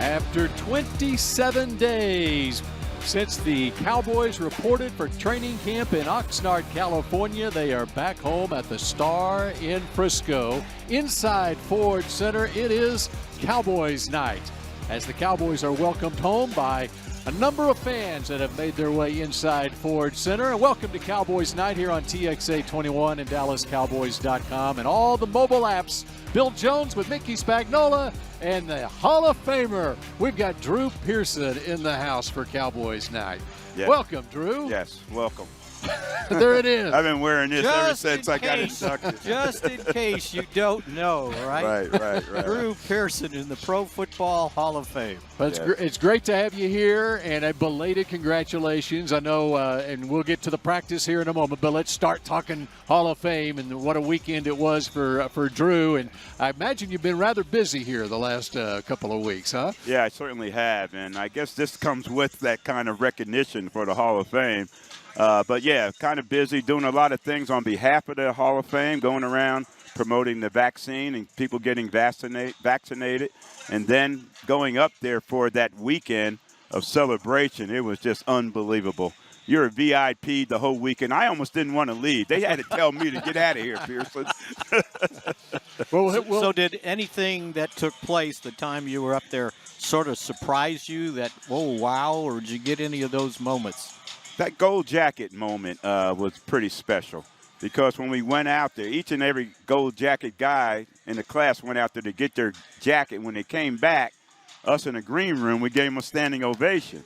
After 27 days since the Cowboys reported for training camp in Oxnard, California, they are back home at the Star in Frisco. Inside Ford Center, it is Cowboys night, as the Cowboys are welcomed home by a number of fans that have made their way inside Ford Center. And welcome to Cowboys Night here on TXA 21 and DallasCowboys.com and all the mobile apps. Bill Jones with Mickey Spagnola and the Hall of Famer. We've got Drew Pearson in the house for Cowboys Night. Yes. Welcome, Drew. Yes, welcome. There it is. I've been wearing this ever since I got inducted. Just in case you don't know, right? Right. Drew Pearson in the Pro Football Hall of Fame. But it's great to have you here, and a belated congratulations. I know, and we'll get to the practice here in a moment, but let's start talking Hall of Fame and what a weekend it was for Drew. And I imagine you've been rather busy here the last couple of weeks, huh? Yeah, I certainly have, and I guess this comes with that kind of recognition for the Hall of Fame. But, yeah, kind of busy doing a lot of things on behalf of the Hall of Fame, going around promoting the vaccine and people getting vaccinated, and then going up there for that weekend of celebration. It was just unbelievable. You're a VIP the whole weekend. I almost didn't want to leave. They had to tell me to get out of here, Pearson. So did anything that took place the time you were up there sort of surprise you that, oh, wow, or did you get any of those moments? That gold jacket moment was pretty special, because when we went out there, each and every gold jacket guy in the class went out there to get their jacket. When they came back, us in the green room, we gave them a standing ovation.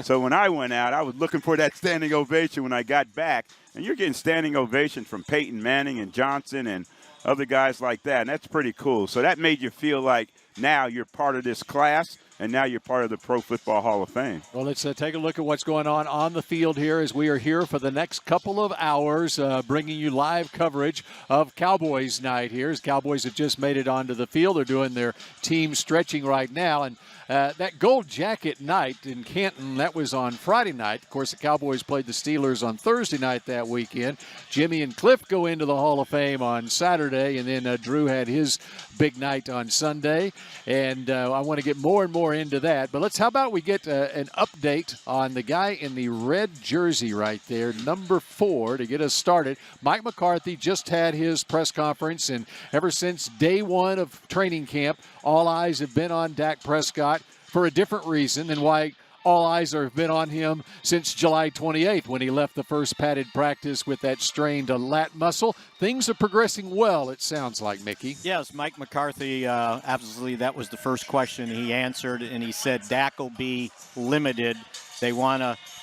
So when I went out, I was looking for that standing ovation when I got back. And you're getting standing ovation from Peyton Manning and Johnson and other guys like that, and that's pretty cool. So that made you feel like now you're part of this class, and now you're part of the Pro Football Hall of Fame. Well, let's take a look at what's going on the field here as we are here for the next couple of hours, bringing you live coverage of Cowboys Night here. As Cowboys have just made it onto the field. They're doing their team stretching right now. And that gold jacket night in Canton, that was on Friday night. Of course, the Cowboys played the Steelers on Thursday night that weekend. Jimmy and Cliff go into the Hall of Fame on Saturday, and then Drew had his big night on Sunday. And I want to get more and more into that. But how about we get an update on the guy in the red jersey right there, number 4, to get us started. Mike McCarthy just had his press conference, and ever since day one of training camp, all eyes have been on Dak Prescott for a different reason than why all eyes have been on him since July 28th when he left the first padded practice with that strained lat muscle. Things are progressing well, it sounds like, Mickey. Yes, Mike McCarthy, absolutely, that was the first question he answered, and he said Dak will be limited. They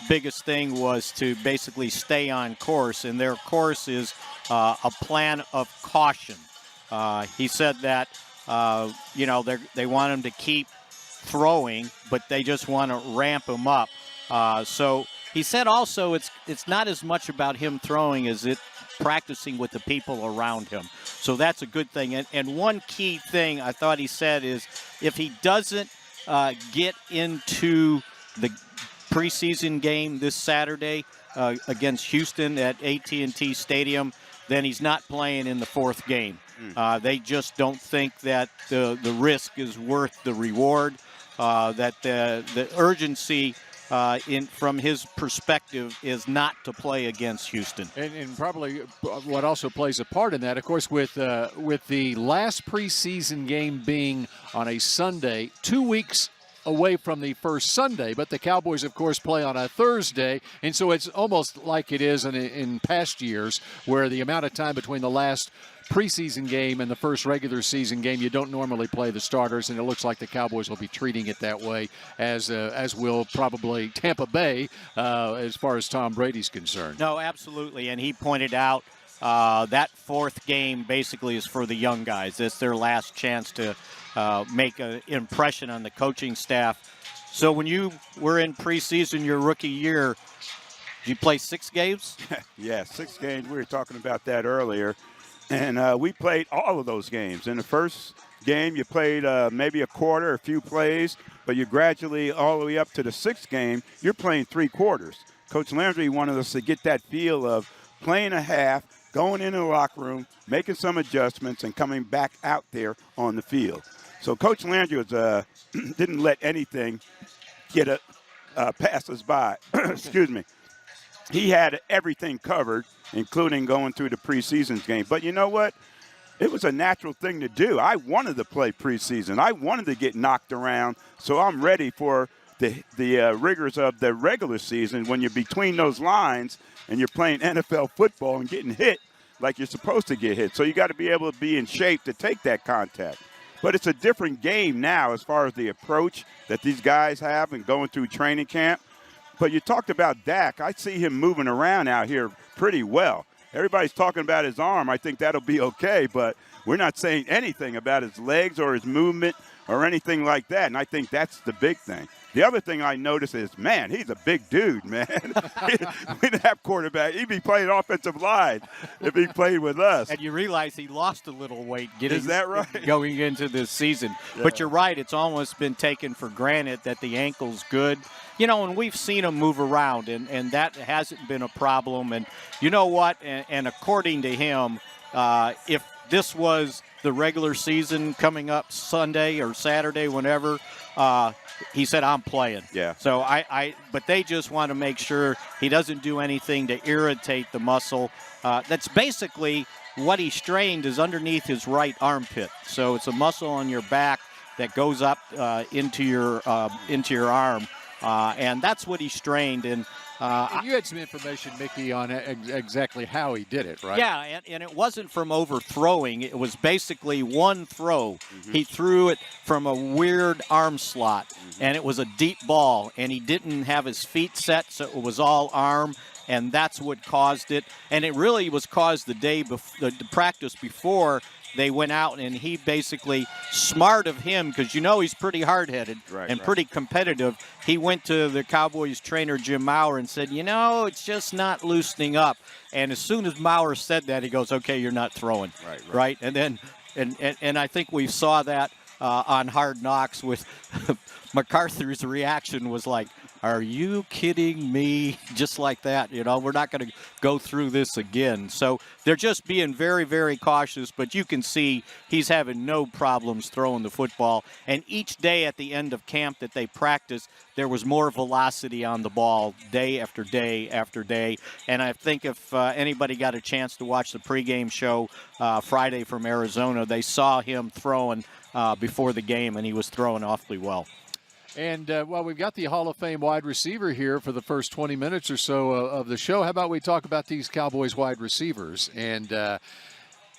biggest thing was to basically stay on course, and their course is a plan of caution. He said that, they want him to keep throwing, but they just want to ramp him up. So he said also it's not as much about him throwing as it practicing with the people around him. So that's a good thing. And one key thing I thought he said is if he doesn't get into the preseason game this Saturday against Houston at AT&T Stadium, then he's not playing in the fourth game. They just don't think that the risk is worth the reward, that the urgency from his perspective is not to play against Houston. And probably what also plays a part in that, of course, with the last preseason game being on a Sunday, 2 weeks away from the first Sunday, but the Cowboys, of course, play on a Thursday, and so it's almost like it is in past years where the amount of time between the last preseason game and the first regular season game, you don't normally play the starters, and it looks like the Cowboys will be treating it that way, as will probably Tampa Bay as far as Tom Brady's concerned. No, absolutely, and he pointed out that fourth game basically is for the young guys. It's their last chance to make an impression on the coaching staff. So when you were in preseason your rookie year, did you play 6 games? Yeah, 6 games. We were talking about that earlier. And we played all of those games. In the first game, you played maybe a quarter, a few plays, but you gradually, all the way up to the 6th game, you're playing 3 quarters. Coach Landry wanted us to get that feel of playing a half, going into the locker room, making some adjustments, and coming back out there on the field. So Coach Landry was, didn't let anything get pass us by. Excuse me. He had everything covered, including going through the preseason game. But you know what? It was a natural thing to do. I wanted to play preseason. I wanted to get knocked around, so I'm ready for the rigors of the regular season when you're between those lines and you're playing NFL football and getting hit like you're supposed to get hit. So you got to be able to be in shape to take that contact. But it's a different game now as far as the approach that these guys have and going through training camp. But you talked about Dak. I see him moving around out here pretty well. Everybody's talking about his arm. I think that'll be okay, but we're not saying anything about his legs or his movement or anything like that, and I think that's the big thing. The other thing I notice is, man, he's a big dude, man. We didn't have quarterback. He'd be playing offensive line if he played with us. And you realize he lost a little weight Is that right? going into this season. Yeah. But you're right. It's almost been taken for granted that the ankle's good. You know, and we've seen him move around, and that hasn't been a problem. And you know what? And according to him, if this was the regular season coming up Sunday or Saturday, whenever, he said, I'm playing. Yeah. So but they just want to make sure he doesn't do anything to irritate the muscle. That's basically what he strained is underneath his right armpit. So it's a muscle on your back that goes up into your arm. And that's what he strained. And you had some information, Mickey, on exactly how he did it, right? Yeah, and it wasn't from overthrowing. It was basically one throw. Mm-hmm. He threw it from a weird arm slot, and it was a deep ball, and he didn't have his feet set, so it was all arm, and that's what caused it. And it really was caused the day before, the practice before they went out, and he basically, smart of him, because you know he's pretty hard-headed and pretty competitive. He went to the Cowboys trainer, Jim Maurer, and said, you know, it's just not loosening up. And as soon as Maurer said that, he goes, okay, you're not throwing. Right? And then, and I think we saw that on Hard Knocks with MacArthur's reaction was like, are you kidding me? Just like that, you know, we're not going to go through this again. So they're just being very, very cautious, but you can see he's having no problems throwing the football. And each day at the end of camp that they practiced, there was more velocity on the ball day after day after day. And I think if anybody got a chance to watch the pregame show Friday from Arizona, they saw him throwing before the game, and he was throwing awfully well. And, well, we've got the Hall of Fame wide receiver here for the first 20 minutes or so of the show. How about we talk about these Cowboys wide receivers? And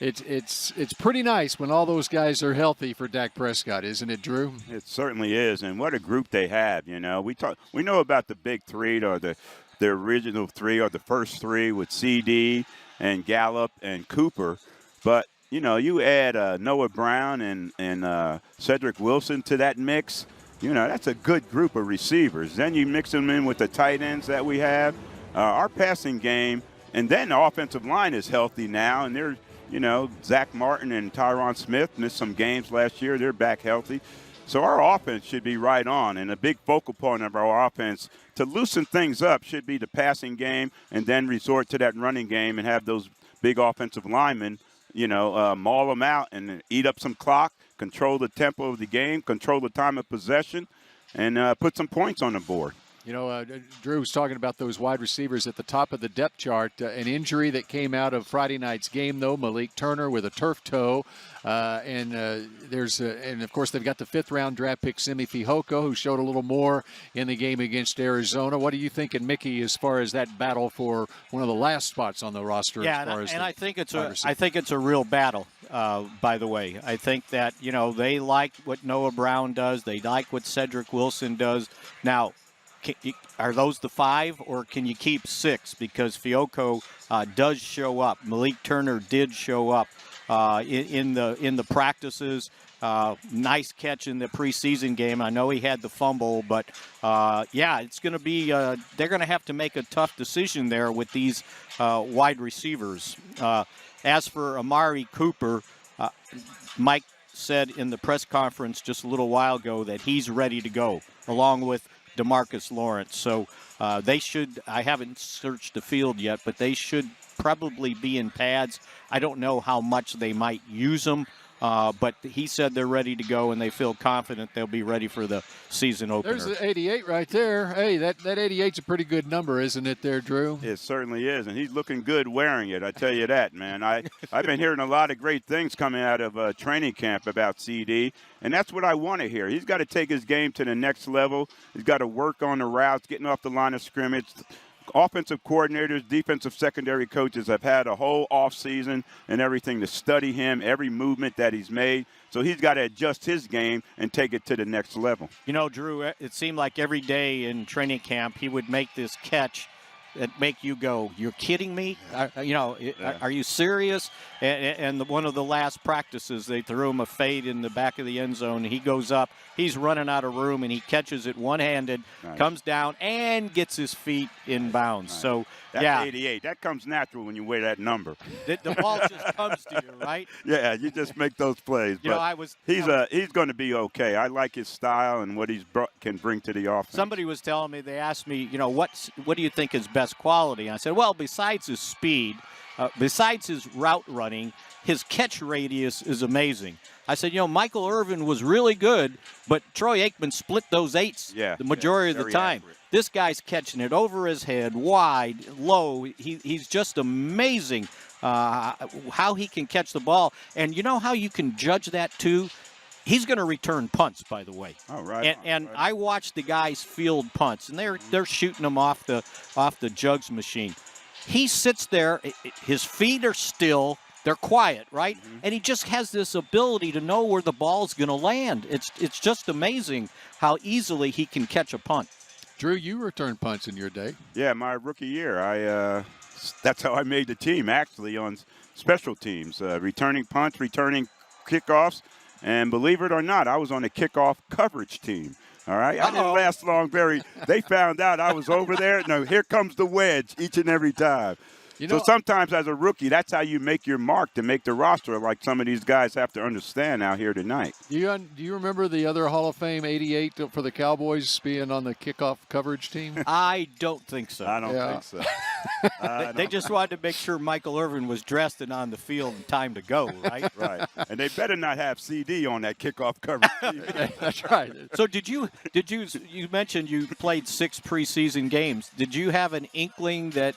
it's pretty nice when all those guys are healthy for Dak Prescott, isn't it, Drew? It certainly is. And what a group they have, you know. We know about the big three or the original three or the first three with CD and Gallup and Cooper. But, you know, you add Noah Brown and Cedric Wilson to that mix. You know, that's a good group of receivers. Then you mix them in with the tight ends that we have, our passing game, and then the offensive line is healthy now. And they're, you know, Zach Martin and Tyron Smith missed some games last year. They're back healthy. So our offense should be right on. And a big focal point of our offense to loosen things up should be the passing game and then resort to that running game and have those big offensive linemen, you know, maul them out and eat up some clock. Control the tempo of the game, control the time of possession, and put some points on the board. You know, Drew was talking about those wide receivers at the top of the depth chart. An injury that came out of Friday night's game, though, Malik Turner with a turf toe. And of course, they've got the fifth-round draft pick, Simi Fehoko, who showed a little more in the game against Arizona. What are you thinking, Mickey, as far as that battle for one of the last spots on the roster? Yeah, I think it's a real battle. By the way, I think that, you know, they like what Noah Brown does. They like what Cedric Wilson does. Now, are those the five, or can you keep six? Because Fehoko does show up. Malik Turner did show up in the practices. Nice catch in the preseason game. I know he had the fumble, but yeah, it's going to be. They're going to have to make a tough decision there with these wide receivers. As for Amari Cooper, Mike said in the press conference just a little while ago that he's ready to go, along with DeMarcus Lawrence. So they should, I haven't searched the field yet, but they should probably be in pads. I don't know how much they might use them. But he said they're ready to go, and they feel confident they'll be ready for the season opener. There's the 88 right there. Hey, that 88's a pretty good number, isn't it there, Drew? It certainly is, and he's looking good wearing it, I tell you that, man. I've been hearing a lot of great things coming out of training camp about CeeDee, and that's what I want to hear. He's got to take his game to the next level. He's got to work on the routes, getting off the line of scrimmage. Offensive coordinators, defensive secondary coaches have had a whole offseason and everything to study him, every movement that he's made. So he's got to adjust his game and take it to the next level. You know, Drew, it seemed like every day in training camp he would make this catch that make you go, "You're kidding me?" Are you serious? And one of the last practices, they threw him a fade in the back of the end zone. He goes up, he's running out of room, and he catches it one-handed, comes down, and gets his feet in bounds. Nice. So, that's 88. That comes natural when you wear that number. The ball just comes to you, right? Yeah, you just make those plays. He's going to be okay. I like his style and what he's can bring to the offense. Somebody was telling me, they asked me, what do you think is best quality? And I said, well, besides his speed, besides his route running, his catch radius is amazing. I said, Michael Irvin was really good, but Troy Aikman split those eights the majority of the time. Accurate. This guy's catching it over his head, wide, low. He's just amazing how he can catch the ball. And you know how you can judge that, too? He's going to return punts, by the way. Oh, right. And I watched the guys field punts, and they're shooting them off the jugs machine. He sits there. His feet are still. They're quiet, right? Mm-hmm. And he just has this ability to know where the ball's going to land. It's just amazing how easily he can catch a punt. Drew, you returned punts in your day. Yeah, my rookie year. That's how I made the team, actually, on special teams. Returning punts, returning kickoffs. And believe it or not, I was on the kickoff coverage team. All right? I didn't last long. They found out I was over there. No, here comes the wedge each and every time. So sometimes as a rookie, that's how you make your mark to make the roster, like some of these guys have to understand out here tonight. Do you remember the other Hall of Fame 88 for the Cowboys being on the kickoff coverage team? I don't think so. I don't think so. They just wanted to make sure Michael Irvin was dressed and on the field in time to go, right? Right. And they better not have CeeDee on that kickoff coverage team. That's right. So you mentioned you played 6 preseason games. Did you have an inkling that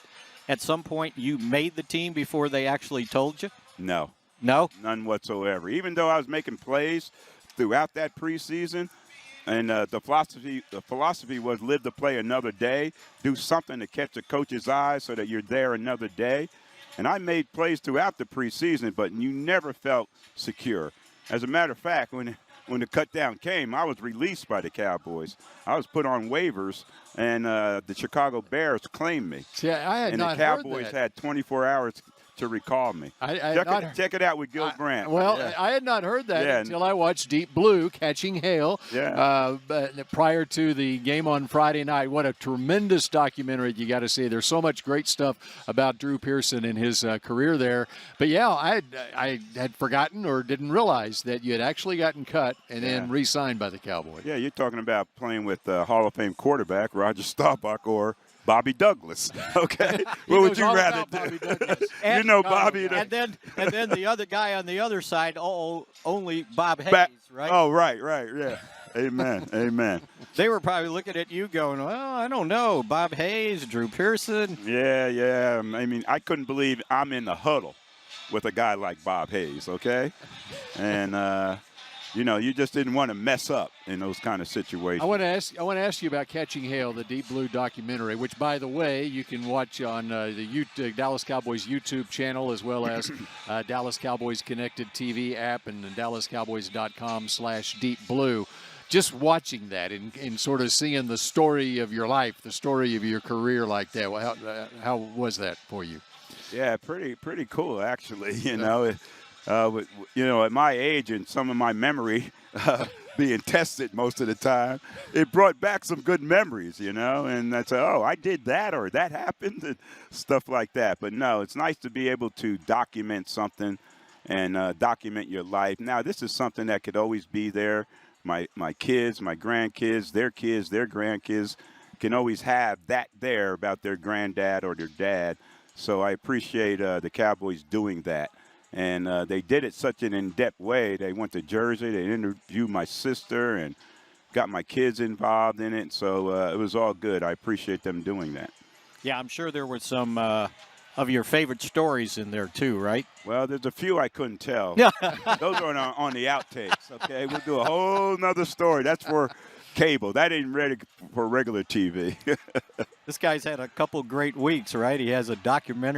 at some point you made the team before they actually told you? No. No? None whatsoever. Even though I was making plays throughout that preseason, and the philosophy was live to play another day, do something to catch the coach's eye so that you're there another day. And I made plays throughout the preseason, but you never felt secure. As a matter of fact, when the cutdown came, I was released by the Cowboys. I was put on waivers, and the Chicago Bears claimed me. Yeah, I had not heard that. And the Cowboys had 24 hours to recall me. Check it out with Gil Brandt. Well, I had not heard that until I watched Deep Blue Catching Hail prior to the game on Friday night. What a tremendous documentary you got to see. There's so much great stuff about Drew Pearson and his career there. But, yeah, I had forgotten or didn't realize that you had actually gotten cut and then re-signed by the Cowboys. Yeah, you're talking about playing with Hall of Fame quarterback Roger Staubach or Bobby Douglas. Okay, what would you rather do? And, Bobby. And then the other guy on the other side, only Bob Hayes, right? Oh, right, yeah. Amen. They were probably looking at you going, well, I don't know, Bob Hayes, Drew Pearson. Yeah. I mean, I couldn't believe I'm in the huddle with a guy like Bob Hayes. Okay, and. You just didn't want to mess up in those kind of situations. I want to ask you about Catching Hail, the Deep Blue documentary, which, by the way, you can watch on the Dallas Cowboys YouTube channel as well as Dallas Cowboys Connected TV app and DallasCowboys.com/Deep Blue. Just watching that and sort of seeing the story of your life, the story of your career like that. How was that for you? Yeah, pretty cool, actually. At my age and some of my memory being tested most of the time, it brought back some good memories, and that's, I did that or that happened and stuff like that. But no, it's nice to be able to document something and document your life. Now, this is something that could always be there. My kids, my grandkids, their grandkids can always have that there about their granddad or their dad. So I appreciate the Cowboys doing that. And they did it such an in-depth way. They went to Jersey. They interviewed my sister and got my kids involved in it. So it was all good. I appreciate them doing that. Yeah, I'm sure there were some of your favorite stories in there too, right? Well, there's a few I couldn't tell. Yeah. Those are on the outtakes, okay? We'll do a whole nother story. That's for cable. That ain't ready for regular TV. This guy's had a couple great weeks, right? He has a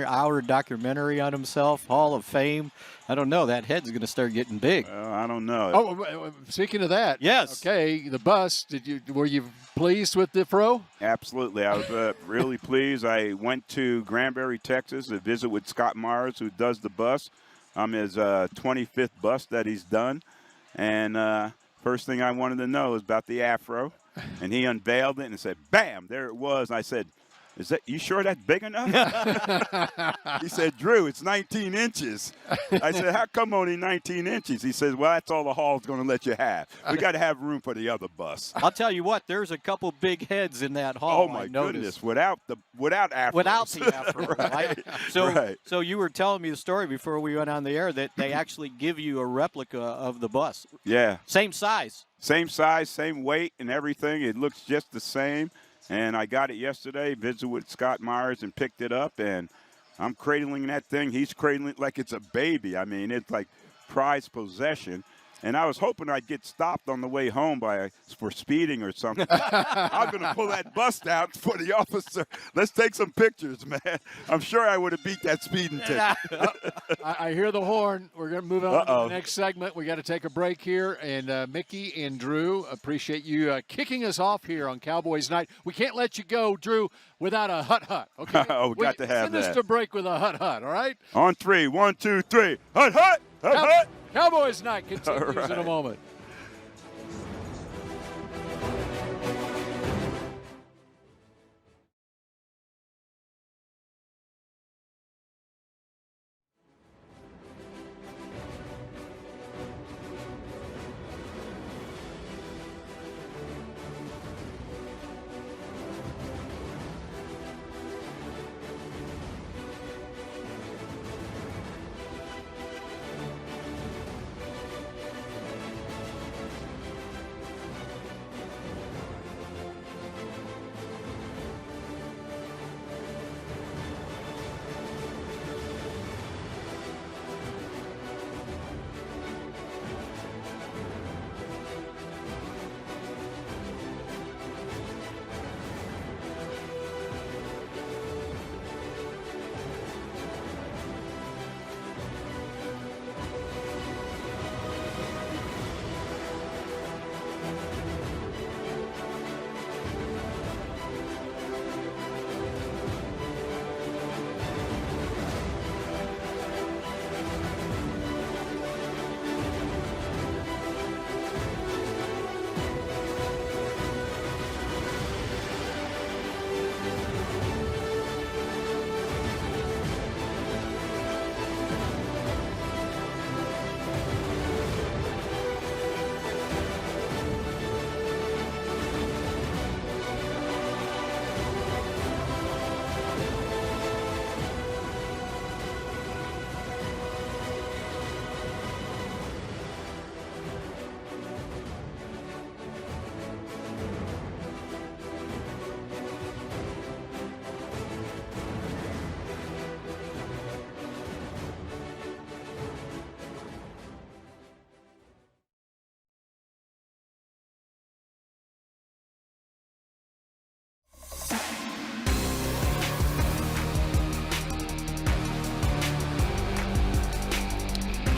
hour documentary on himself, Hall of Fame. I don't know. That head's going to start getting big. I don't know. Oh, speaking of that. Yes. Okay, the bus. Were you pleased with the throw? Absolutely. I was really pleased. I went to Granbury, Texas to visit with Scott Myers, who does the bus. I'm his 25th bus that he's done. And first thing I wanted to know is about the afro. And he unveiled it and said, bam, there it was. And I said, you sure that's big enough? He said, Drew, it's 19 inches. I said, how come only 19 inches? He says, well, that's all the hall's going to let you have. We got to have room for the other bus. I'll tell you what, there's a couple big heads in that hall. Oh, my goodness. Without afro. Without the afro, right? Right. So you were telling me the story before we went on the air that they actually give you a replica of the bus. Yeah. Same size. Same size, same weight and everything. It looks just the same. And I got it yesterday, visited with Scott Myers and picked it up. And I'm cradling that thing. He's cradling it like it's a baby. I mean, it's like prized possession. And I was hoping I'd get stopped on the way home for speeding or something. I'm going to pull that bus out for the officer. Let's take some pictures, man. I'm sure I would have beat that speeding ticket. I hear the horn. We're going to move on to the next segment. We got to take a break here. And Mickey and Drew, appreciate you kicking us off here on Cowboys Night. We can't let you go, Drew, without a hut. Okay? Oh, we got to have that. Send us to break with a hut. All right? On three. 1, 2, 3. Hut. Cowboys Night continues in a moment.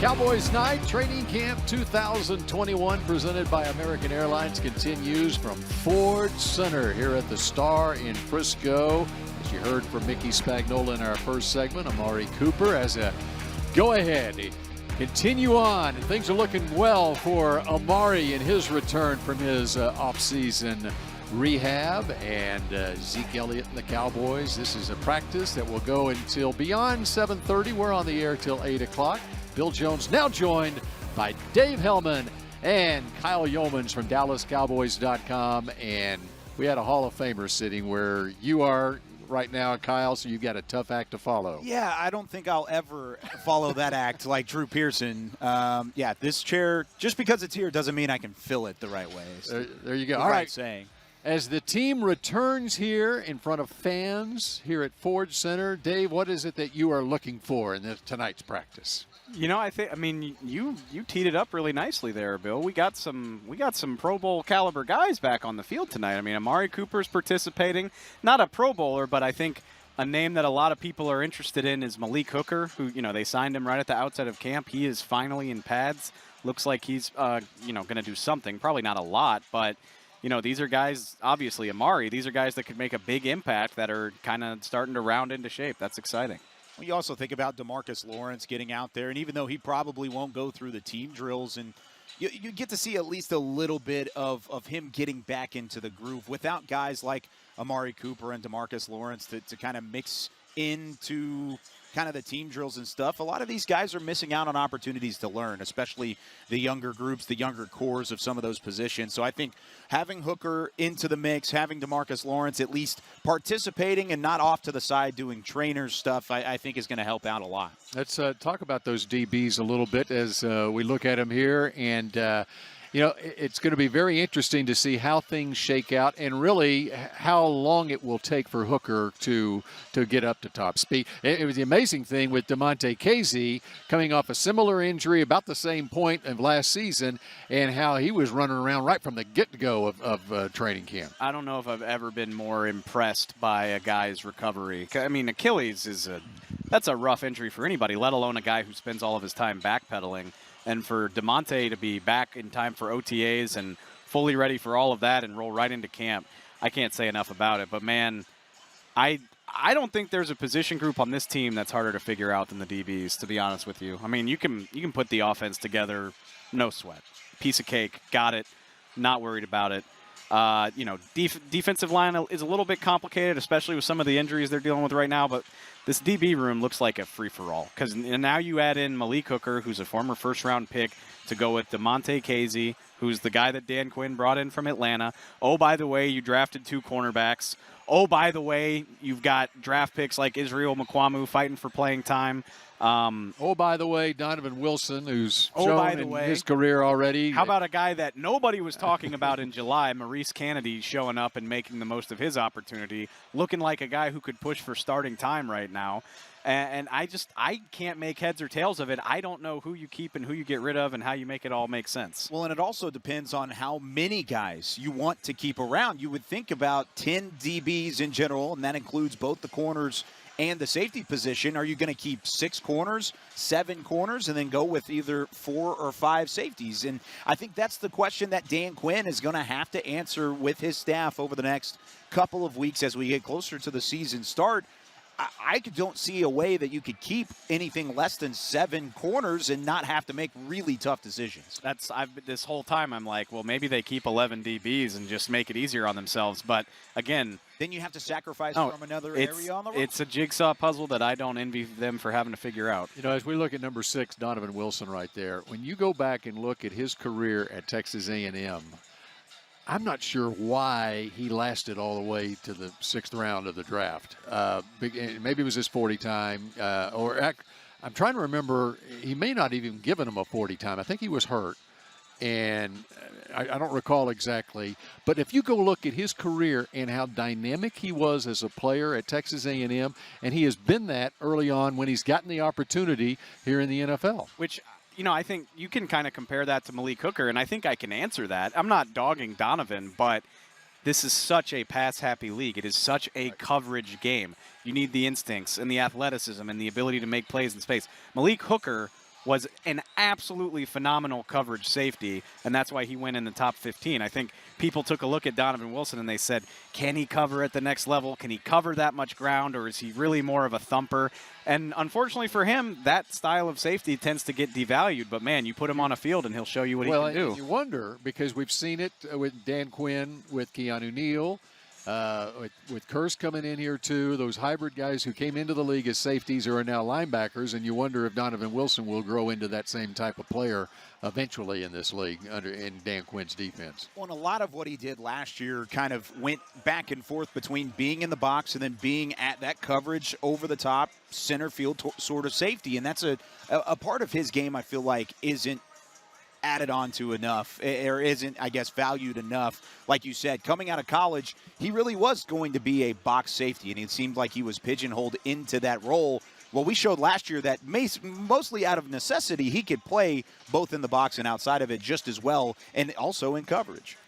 Cowboys Night Training Camp 2021 presented by American Airlines continues from Ford Center here at the Star in Frisco. As you heard from Mickey Spagnola in our first segment, Amari Cooper as a go-ahead. Continue on. Things are looking well for Amari in his return from his offseason rehab, and Zeke Elliott and the Cowboys. This is a practice that will go until beyond 7:30. We're on the air till 8 o'clock. Bill Jones now joined by Dave Hellman and Kyle Yeomans from DallasCowboys.com. And we had a Hall of Famer sitting where you are. right now, Kyle, so you've got a tough act to follow. Yeah, I don't think I'll ever follow that act like Drew Pearson. Yeah, this chair, just because it's here doesn't mean I can fill it the right way. There you go. All right. Saying. As the team returns here in front of fans here at Ford Center, Dave, what is it that you are looking for in tonight's practice? I mean, you teed it up really nicely there, Bill. We got some Pro Bowl caliber guys back on the field tonight. I mean, Amari Cooper's participating, not a Pro Bowler, but I think a name that a lot of people are interested in is Malik Hooker, who, they signed him right at the outset of camp. He is finally in pads. Looks like he's going to do something. Probably not a lot, but these are guys, obviously Amari, these are guys that could make a big impact that are kind of starting to round into shape. That's exciting. You also think about DeMarcus Lawrence getting out there, and even though he probably won't go through the team drills, and you get to see at least a little bit of him getting back into the groove without guys like Amari Cooper and DeMarcus Lawrence to kind of mix into kind of the team drills and stuff. A lot of these guys are missing out on opportunities to learn, especially the younger groups, the younger cores of some of those positions. So I think having Hooker into the mix, having DeMarcus Lawrence at least participating and not off to the side doing trainer stuff, I think is going to help out a lot. Let's talk about those DBs a little bit as we look at them here. And, it's going to be very interesting to see how things shake out and really how long it will take for Hooker to get up to top speed. It was the amazing thing with DeMonte Casey coming off a similar injury about the same point of last season and how he was running around right from the get-go of training camp. I don't know if I've ever been more impressed by a guy's recovery. I mean, Achilles that's a rough injury for anybody, let alone a guy who spends all of his time backpedaling. And for DeMonte to be back in time for OTAs and fully ready for all of that and roll right into camp, I can't say enough about it. But, man, I don't think there's a position group on this team that's harder to figure out than the DBs, to be honest with you. I mean, you can put the offense together, no sweat. Piece of cake, got it, not worried about it. Defensive line is a little bit complicated, especially with some of the injuries they're dealing with right now, but this DB room looks like a free-for-all because now you add in Malik Hooker, who's a former first-round pick, to go with DeMonte Casey, who's the guy that Dan Quinn brought in from Atlanta. Oh, by the way, you drafted 2 cornerbacks. Oh, by the way, you've got draft picks like Israel Mukuamu fighting for playing time. By the way, Donovan Wilson, who's shown in his career already. How about a guy that nobody was talking about in July, Maurice Kennedy, showing up and making the most of his opportunity, looking like a guy who could push for starting time right now. And I can't make heads or tails of it. I don't know who you keep and who you get rid of and how you make it all make sense. Well, and it also depends on how many guys you want to keep around. You would think about 10 DBs in general, and that includes both the corners and the safety position. Are you going to keep 6 corners, 7 corners, and then go with either 4 or 5 safeties? And I think that's the question that Dan Quinn is going to have to answer with his staff over the next couple of weeks as we get closer to the season start. I don't see a way that you could keep anything less than 7 corners and not have to make really tough decisions. This whole time I'm like, well, maybe they keep 11 DBs and just make it easier on themselves. But again, then you have to sacrifice from another area on the road. It's a jigsaw puzzle that I don't envy them for having to figure out. As we look at number 6, Donovan Wilson right there, when you go back and look at his career at Texas A&M, I'm not sure why he lasted all the way to the 6th round of the draft. Maybe it was his 40 time, I'm trying to remember. He may not even given him a 40 time. I think he was hurt, and I don't recall exactly. But if you go look at his career and how dynamic he was as a player at Texas A&M, and he has been that early on when he's gotten the opportunity here in the NFL. Which, I think you can kind of compare that to Malik Hooker, and I think I can answer that. I'm not dogging Donovan, but this is such a pass-happy league. It is such a coverage game. You need the instincts and the athleticism and the ability to make plays in space. Malik Hooker was an absolutely phenomenal coverage safety, and that's why he went in the top 15. I think people took a look at Donovan Wilson and they said, can he cover at the next level? Can he cover that much ground, or is he really more of a thumper? And unfortunately for him, that style of safety tends to get devalued. But, man, you put him on a field and he'll show you what he can do. You wonder, because we've seen it with Dan Quinn, with Keanu Neal. with Curse coming in here too, those hybrid guys who came into the league as safeties are now linebackers, and you wonder if Donovan Wilson will grow into that same type of player eventually in this league in Dan Quinn's defense. Well, and a lot of what he did last year kind of went back and forth between being in the box and then being at that coverage over the top center field sort of safety, and that's a part of his game I feel like isn't added on to enough, or isn't, I guess, valued enough. Like you said, coming out of college, he really was going to be a box safety, and it seemed like he was pigeonholed into that role. Well, we showed last year that mostly out of necessity, he could play both in the box and outside of it just as well, and also in coverage.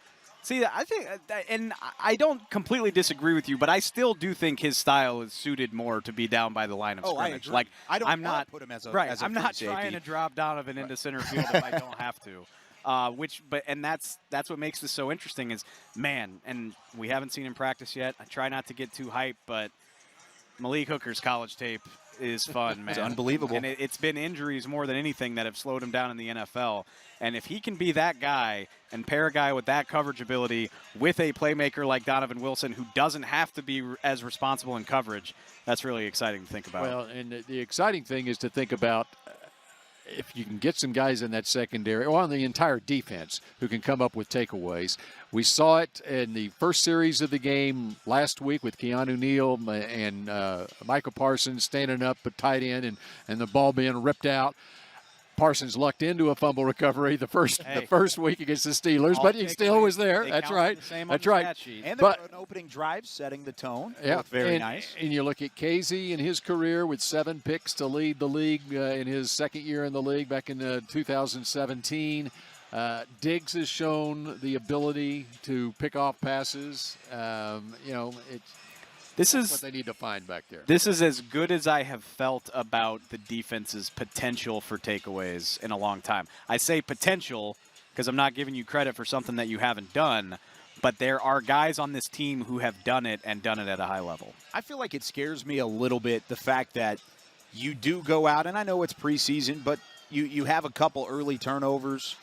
See, I think, and I don't completely disagree with you, but I still do think his style is suited more to be down by the line of scrimmage. Like, I'm not put him as a right. As a I'm not free trying safety. to drop Donovan into center field if I don't have to. And that's what makes this so interesting is, man, and we haven't seen him practice yet. I try not to get too hyped, but Malik Hooker's college tape is fun, man. It's unbelievable. And it's been injuries more than anything that have slowed him down in the NFL. And if he can be that guy and pair a guy with that coverage ability with a playmaker like Donovan Wilson who doesn't have to be as responsible in coverage, that's really exciting to think about. Well, and the exciting thing is to think about if you can get some guys in that secondary or on the entire defense who can come up with takeaways. We saw it in the first series of the game last week with Keanu Neal and Micah Parsons standing up at tight end and the ball being ripped out. Parsons lucked into a fumble recovery the first week against the Steelers, but he still was there. That's right. That's right. And they're an opening drive setting the tone. Yeah, very nice. And you look at Casey in his career with 7 picks to lead the league in his second year in the league back in 2017. Diggs has shown the ability to pick off passes. This is what they need to find back there. This is as good as I have felt about the defense's potential for takeaways in a long time. I say potential because I'm not giving you credit for something that you haven't done, but there are guys on this team who have done it and done it at a high level. I feel like it scares me a little bit, the fact that you do go out, and I know it's preseason, but you have a couple early turnovers,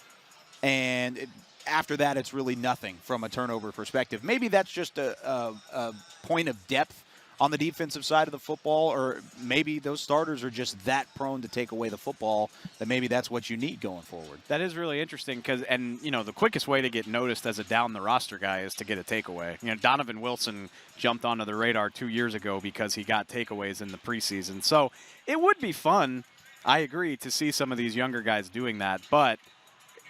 and after that, it's really nothing from a turnover perspective. Maybe that's just a point of depth on the defensive side of the football, or maybe those starters are just that prone to take away the football that maybe that's what you need going forward. That is really interesting because, the quickest way to get noticed as a down-the-roster guy is to get a takeaway. Donovan Wilson jumped onto the radar 2 years ago because he got takeaways in the preseason. So it would be fun, I agree, to see some of these younger guys doing that, but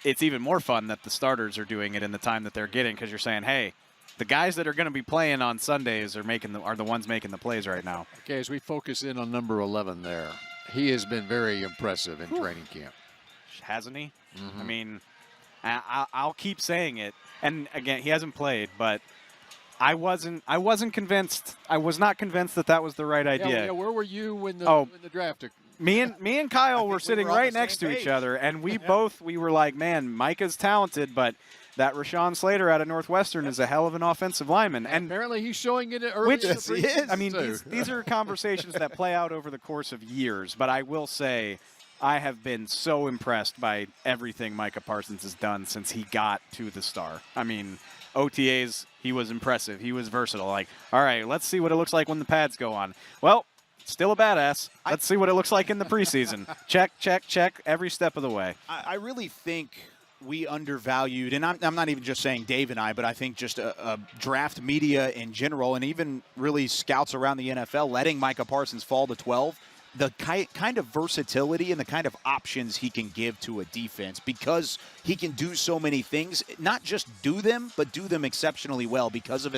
it's even more fun that the starters are doing it in the time that they're getting because you're saying, hey, the guys that are going to be playing on Sundays are the ones making the plays right now. Okay, as we focus in on number 11 there, he has been very impressive in training camp. Hasn't he? Mm-hmm. I mean, I'll keep saying it. And again, he hasn't played, but I wasn't convinced. I was not convinced that was the right idea. Yeah, where were you when the draft took? Me and Kyle were sitting right next to each other, and we were like, man, Micah's talented, but that Rashawn Slater out of Northwestern is a hell of an offensive lineman. And apparently he's showing it early in the preseason. I mean, these are conversations that play out over the course of years, but I will say I have been so impressed by everything Micah Parsons has done since he got to the Star. I mean, OTAs, he was impressive. He was versatile. Like, all right, let's see what it looks like when the pads go on. Well, still a badass. Let's see what it looks like in the preseason. Check, check, check every step of the way. I really think we undervalued, and I'm not even just saying Dave and I, but I think just a draft media in general, and even really scouts around the NFL, letting Micah Parsons fall to 12, the kind of versatility and the kind of options he can give to a defense, because he can do so many things, not just do them, but do them exceptionally well because of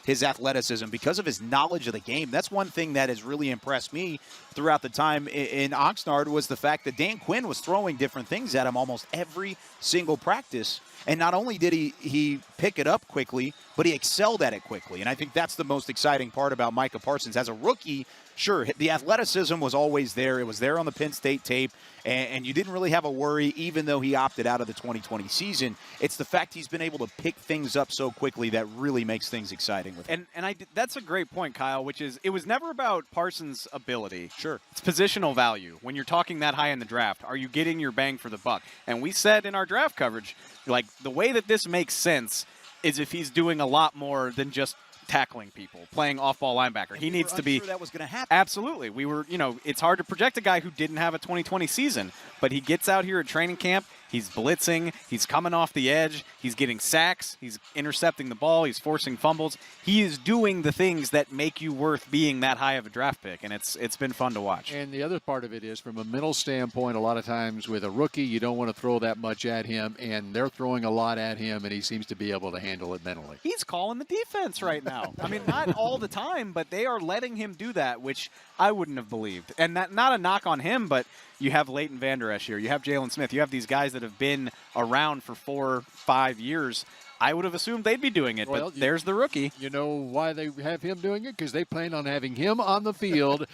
his athleticism, because of his knowledge of the game. That's one thing that has really impressed me throughout the time in Oxnard, was the fact that Dan Quinn was throwing different things at him almost every single practice. And not only did he pick it up quickly, but he excelled at it quickly. And I think that's the most exciting part about Micah Parsons. As a rookie, sure, the athleticism was always there. It was there on the Penn State tape, and you didn't really have a worry, even though he opted out of the 2020 season. It's the fact he's been able to pick things up so quickly that really makes things exciting with him. And that's a great point, Kyle, which is it was never about Parsons' ability. Sure. It's positional value. When you're talking that high in the draft, are you getting your bang for the buck? And we said in our draft coverage, like, the way that this makes sense is if he's doing a lot more than just tackling people, playing off-ball linebacker. He needs to be. Sure that was going to happen. Absolutely. We were, it's hard to project a guy who didn't have a 2020 season, but he gets out here at training camp. He's blitzing. He's coming off the edge. He's getting sacks. He's intercepting the ball. He's forcing fumbles. He is doing the things that make you worth being that high of a draft pick, and it's been fun to watch. And the other part of it is, from a mental standpoint, a lot of times with a rookie, you don't want to throw that much at him, and they're throwing a lot at him, and he seems to be able to handle it mentally. He's calling the defense right now. I mean, not all the time, but they are letting him do that, which I wouldn't have believed. And that, not a knock on him, but you have Leighton Vander Esch here. You have Jalen Smith. You have these guys that have been around for 4-5 years. I would have assumed they'd be doing it, but there's the rookie. You know why they have him doing it? Because they plan on having him on the field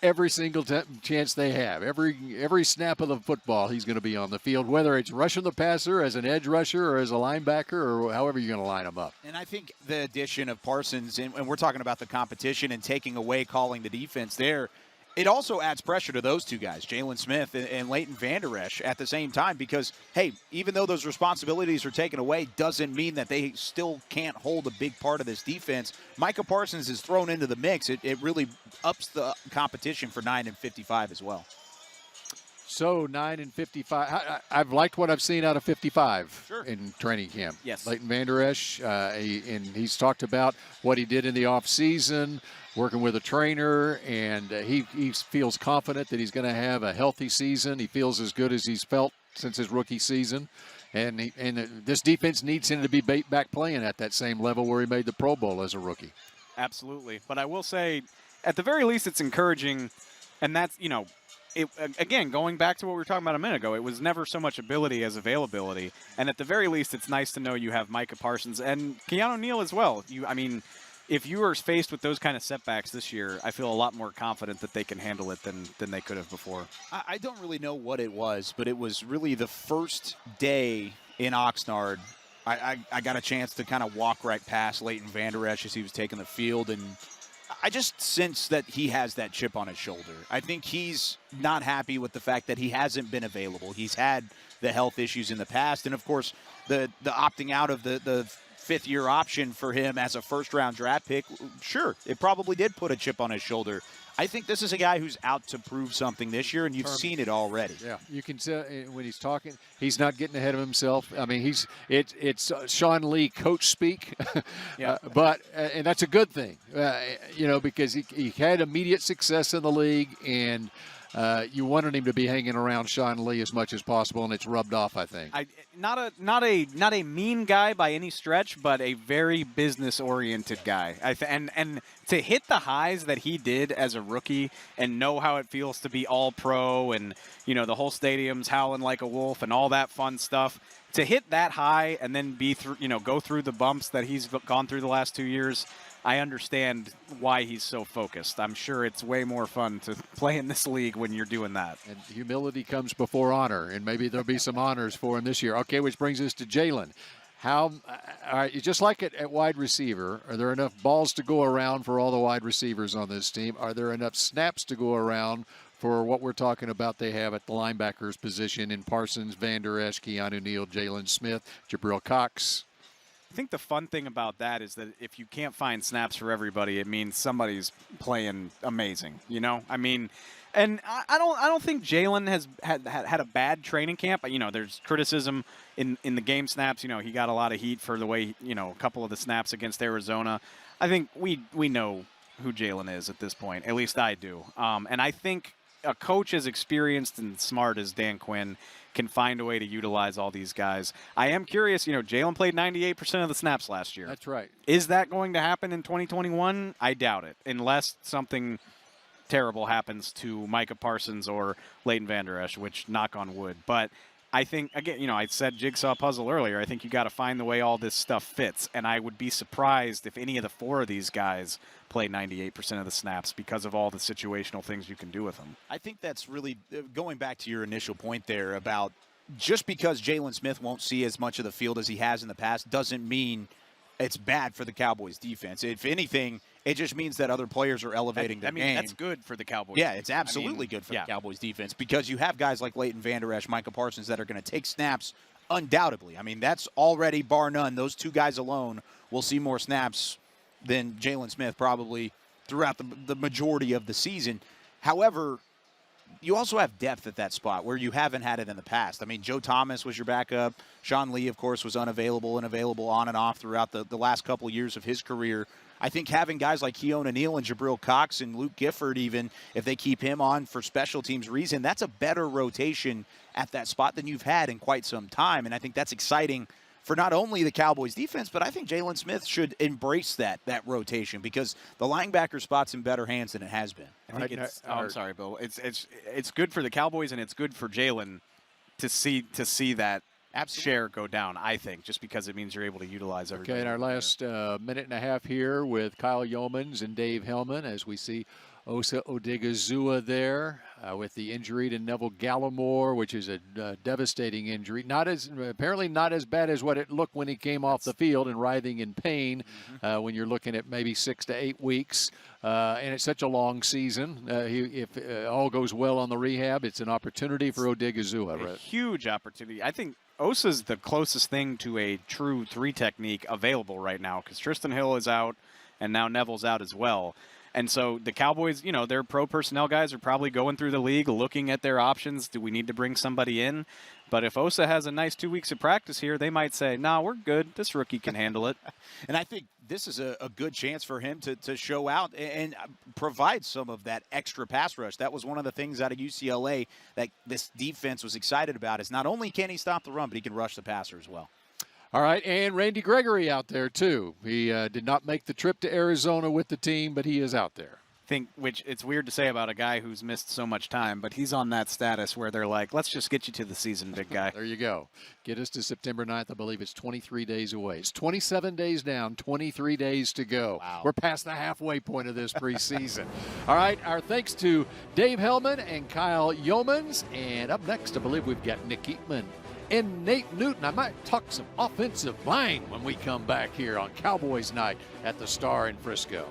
every single chance they have. Every snap of the football, he's going to be on the field, whether it's rushing the passer as an edge rusher or as a linebacker or however you're going to line him up. And I think the addition of Parsons, and we're talking about the competition and taking away calling the defense there, it also adds pressure to those two guys, Jalen Smith and Leighton Vander Esch, at the same time because, hey, even though those responsibilities are taken away, doesn't mean that they still can't hold a big part of this defense. Micah Parsons is thrown into the mix. It really ups the competition for 9 and 55 as well. So 9 and 55. I've liked what I've seen out of 55 in training camp. Yes. Leighton Vander Esch, and he's talked about what he did in the offseason, working with a trainer, and he feels confident that he's going to have a healthy season. He feels as good as he's felt since his rookie season. And this defense needs him to be back playing at that same level where he made the Pro Bowl as a rookie. Absolutely. But I will say, at the very least, it's encouraging, and that's, again, going back to what we were talking about a minute ago, it was never so much ability as availability. And at the very least, it's nice to know you have Micah Parsons and Keanu Neal as well. If you are faced with those kind of setbacks this year, I feel a lot more confident that they can handle it than they could have before. I don't really know what it was, but it was really the first day in Oxnard. I got a chance to kind of walk right past Leighton Vander Esch as he was taking the field, and I just sense that he has that chip on his shoulder. I think he's not happy with the fact that he hasn't been available. He's had the health issues in the past, and of course, the opting out of the fifth-year option for him as a first-round draft pick, sure, it probably did put a chip on his shoulder. I think this is a guy who's out to prove something this year, and you've seen it already. Yeah, you can tell when he's talking, he's not getting ahead of himself. I mean, it's Sean Lee coach speak, yeah. And that's a good thing, because he had immediate success in the league, and you wanted him to be hanging around Sean Lee as much as possible, and it's rubbed off, I think. Not a mean guy by any stretch, but a very business-oriented guy. And to hit the highs that he did as a rookie and know how it feels to be all-pro and, the whole stadium's howling like a wolf and all that fun stuff, to hit that high and then go through the bumps that he's gone through the last 2 years, I understand why he's so focused. I'm sure it's way more fun to play in this league when you're doing that. And humility comes before honor, and maybe there'll be some honors for him this year. Okay, which brings us to Jalen. Just like at wide receiver, are there enough balls to go around for all the wide receivers on this team? Are there enough snaps to go around for what we're talking about they have at the linebackers position in Parsons, Vander Esch, Keanu Neal, Jalen Smith, Jabril Cox? I think the fun thing about that is that if you can't find snaps for everybody, it means somebody's playing amazing. And I don't think Jalen has had a bad training camp. There's criticism in the game snaps. He got a lot of heat for the way a couple of the snaps against Arizona. I think we know who Jalen is at this point. At least I do. And I think a coach as experienced and smart as Dan Quinn can find a way to utilize all these guys. I am curious, Jalen played 98% of the snaps last year. That's right. Is that going to happen in 2021? I doubt it, unless something terrible happens to Micah Parsons or Leighton Vander Esch, which knock on wood. But I think, again, I said jigsaw puzzle earlier. I think you got to find the way all this stuff fits, and I would be surprised if any of the four of these guys play 98% of the snaps because of all the situational things you can do with them. I think that's really going back to your initial point there about just because Jalen Smith won't see as much of the field as he has in the past doesn't mean it's bad for the Cowboys defense. If anything, it just means that other players are elevating their game. That's good for the Cowboys. Yeah, it's absolutely good for the Cowboys defense because you have guys like Leighton Vander Esch, Micah Parsons that are going to take snaps undoubtedly. That's already bar none. Those two guys alone will see more snaps than Jalen Smith probably throughout the majority of the season. However, you also have depth at that spot where you haven't had it in the past. I mean, Joe Thomas was your backup. Sean Lee, of course, was unavailable and available on and off throughout the last couple of years of his career. I think having guys like Keanu Neal and Jabril Cox and Luke Gifford, even if they keep him on for special teams reason, that's a better rotation at that spot than you've had in quite some time. And I think that's exciting for not only the Cowboys defense, but I think Jalen Smith should embrace that rotation because the linebacker spot's in better hands than it has been. I think I'm sorry, Bill. It's good for the Cowboys and it's good for Jalen to see that share go down, I think, just because it means you're able to utilize everybody. Okay, in our last minute and a half here with Kyle Yeomans and Dave Hellman, as we see Osa Odigizua there with the injury to Neville Gallimore, which is a devastating injury. Apparently not as bad as what it looked when he came off the field and writhing in pain when you're looking at maybe 6 to 8 weeks. And it's such a long season. If all goes well on the rehab, it's an opportunity for Odigizua. A huge opportunity. I think Osa's the closest thing to a true 3 technique available right now because Tristan Hill is out and now Neville's out as well. And so the Cowboys, their pro personnel guys are probably going through the league looking at their options. Do we need to bring somebody in? But if Osa has a nice 2 weeks of practice here, they might say, "No, we're good. This rookie can handle it." And I think this is a good chance for him to show out and provide some of that extra pass rush. That was one of the things out of UCLA that this defense was excited about is not only can he stop the run, but he can rush the passer as well. All right, and Randy Gregory out there, too. He did not make the trip to Arizona with the team, but he is out there. Which it's weird to say about a guy who's missed so much time, but he's on that status where they're like, let's just get you to the season, big guy. There you go. Get us to September 9th. I believe it's 23 days away. It's 27 days down, 23 days to go. Wow. We're past the halfway point of this preseason. All right, our thanks to Dave Hellman and Kyle Yeomans. And up next, I believe we've got Nick Eatman and Nate Newton. I might talk some offensive line when we come back here on Cowboys Night at the Star in Frisco.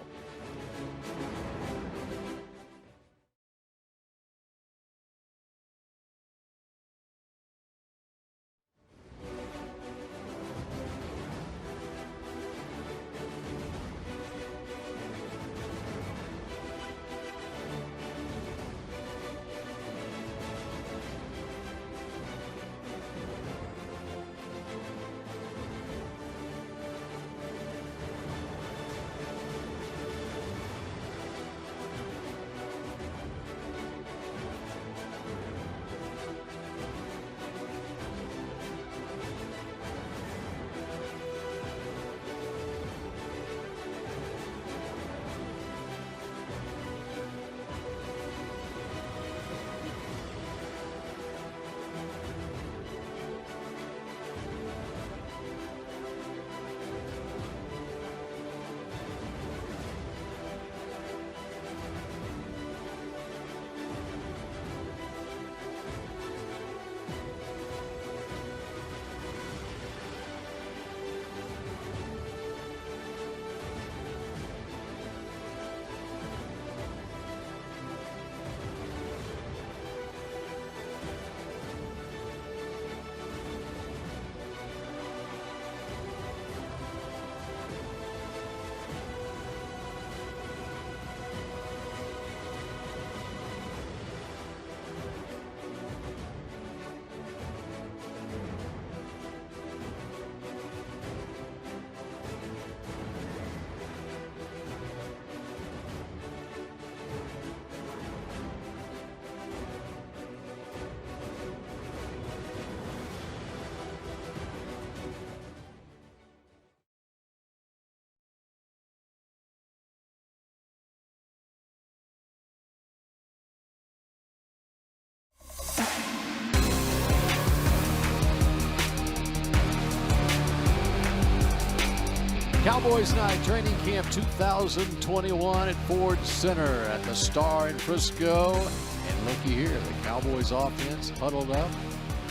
Cowboys Night Training Camp 2021 at Ford Center at the Star in Frisco. And looky here, the Cowboys offense huddled up.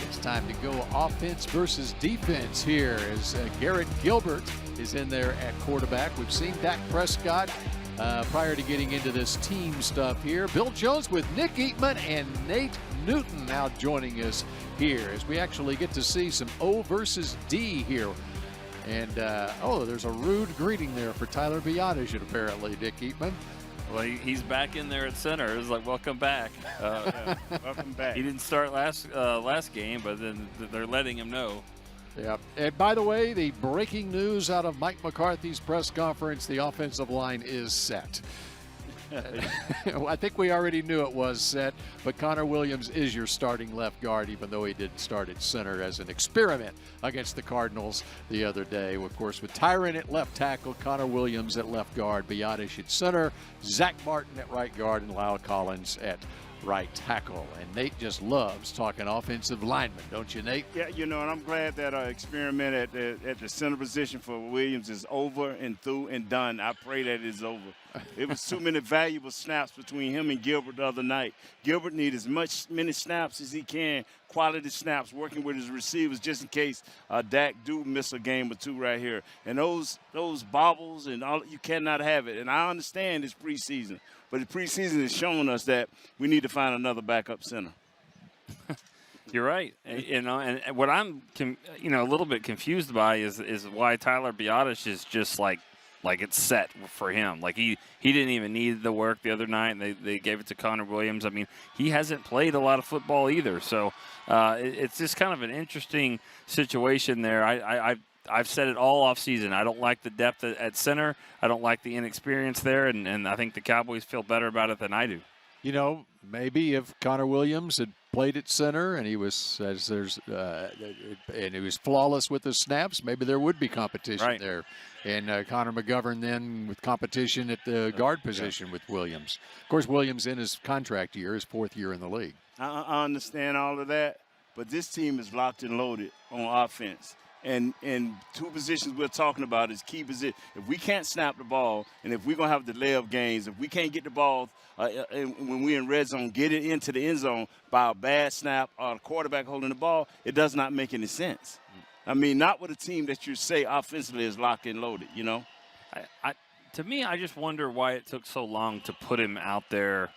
It's time to go offense versus defense here as Garrett Gilbert is in there at quarterback. We've seen Dak Prescott prior to getting into this team stuff here. Bill Jones with Nick Eatman and Nate Newton now joining us here as we actually get to see some O versus D here. And, there's a rude greeting there for Tyler Biadasz, apparently, Dick Eatman. Well, he's back in there at center. It's like, welcome back. Welcome back. He didn't start last game, but then they're letting him know. Yeah. And by the way, the breaking news out of Mike McCarthy's press conference, the offensive line is set. I think we already knew it was set, but Connor Williams is your starting left guard, even though he didn't start at center as an experiment against the Cardinals the other day. Of course, with Tyron at left tackle, Connor Williams at left guard, Biadasz at center, Zach Martin at right guard, and Lyle Collins at right tackle. And Nate just loves talking offensive linemen, don't you, Nate? Yeah, and I'm glad that our experiment at the center position for Williams is over and through and done. I pray that it's over. It was too many valuable snaps between him and Gilbert the other night. Gilbert needs many snaps as he can, quality snaps, working with his receivers just in case Dak do miss a game or two right here. And those bobbles and all, you cannot have it. And I understand it's preseason, but the preseason has shown us that we need to find another backup center. You're right. And what I'm a little bit confused by is why Tyler Biadasz is just like it's set for him. Like he didn't even need the work the other night, and they gave it to Connor Williams. I mean, he hasn't played a lot of football either. So it's just kind of an interesting situation there. I've said it all off season. I don't like the depth at center. I don't like the inexperience there, and I think the Cowboys feel better about it than I do. Maybe if Connor Williams had played at center and he was and he was flawless with his snaps, maybe there would be competition there. And Connor McGovern then with competition at the guard position with Williams. Of course, Williams in his contract year, his 4th year in the league. I understand all of that, but this team is locked and loaded on offense. And two positions we're talking about is key position. If we can't snap the ball, and if we're going to have delay of games, if we can't get the ball when we're in red zone, get it into the end zone by a bad snap or a quarterback holding the ball, it does not make any sense. I mean, not with a team that you say offensively is locked and loaded, To me, I just wonder why it took so long to put him out there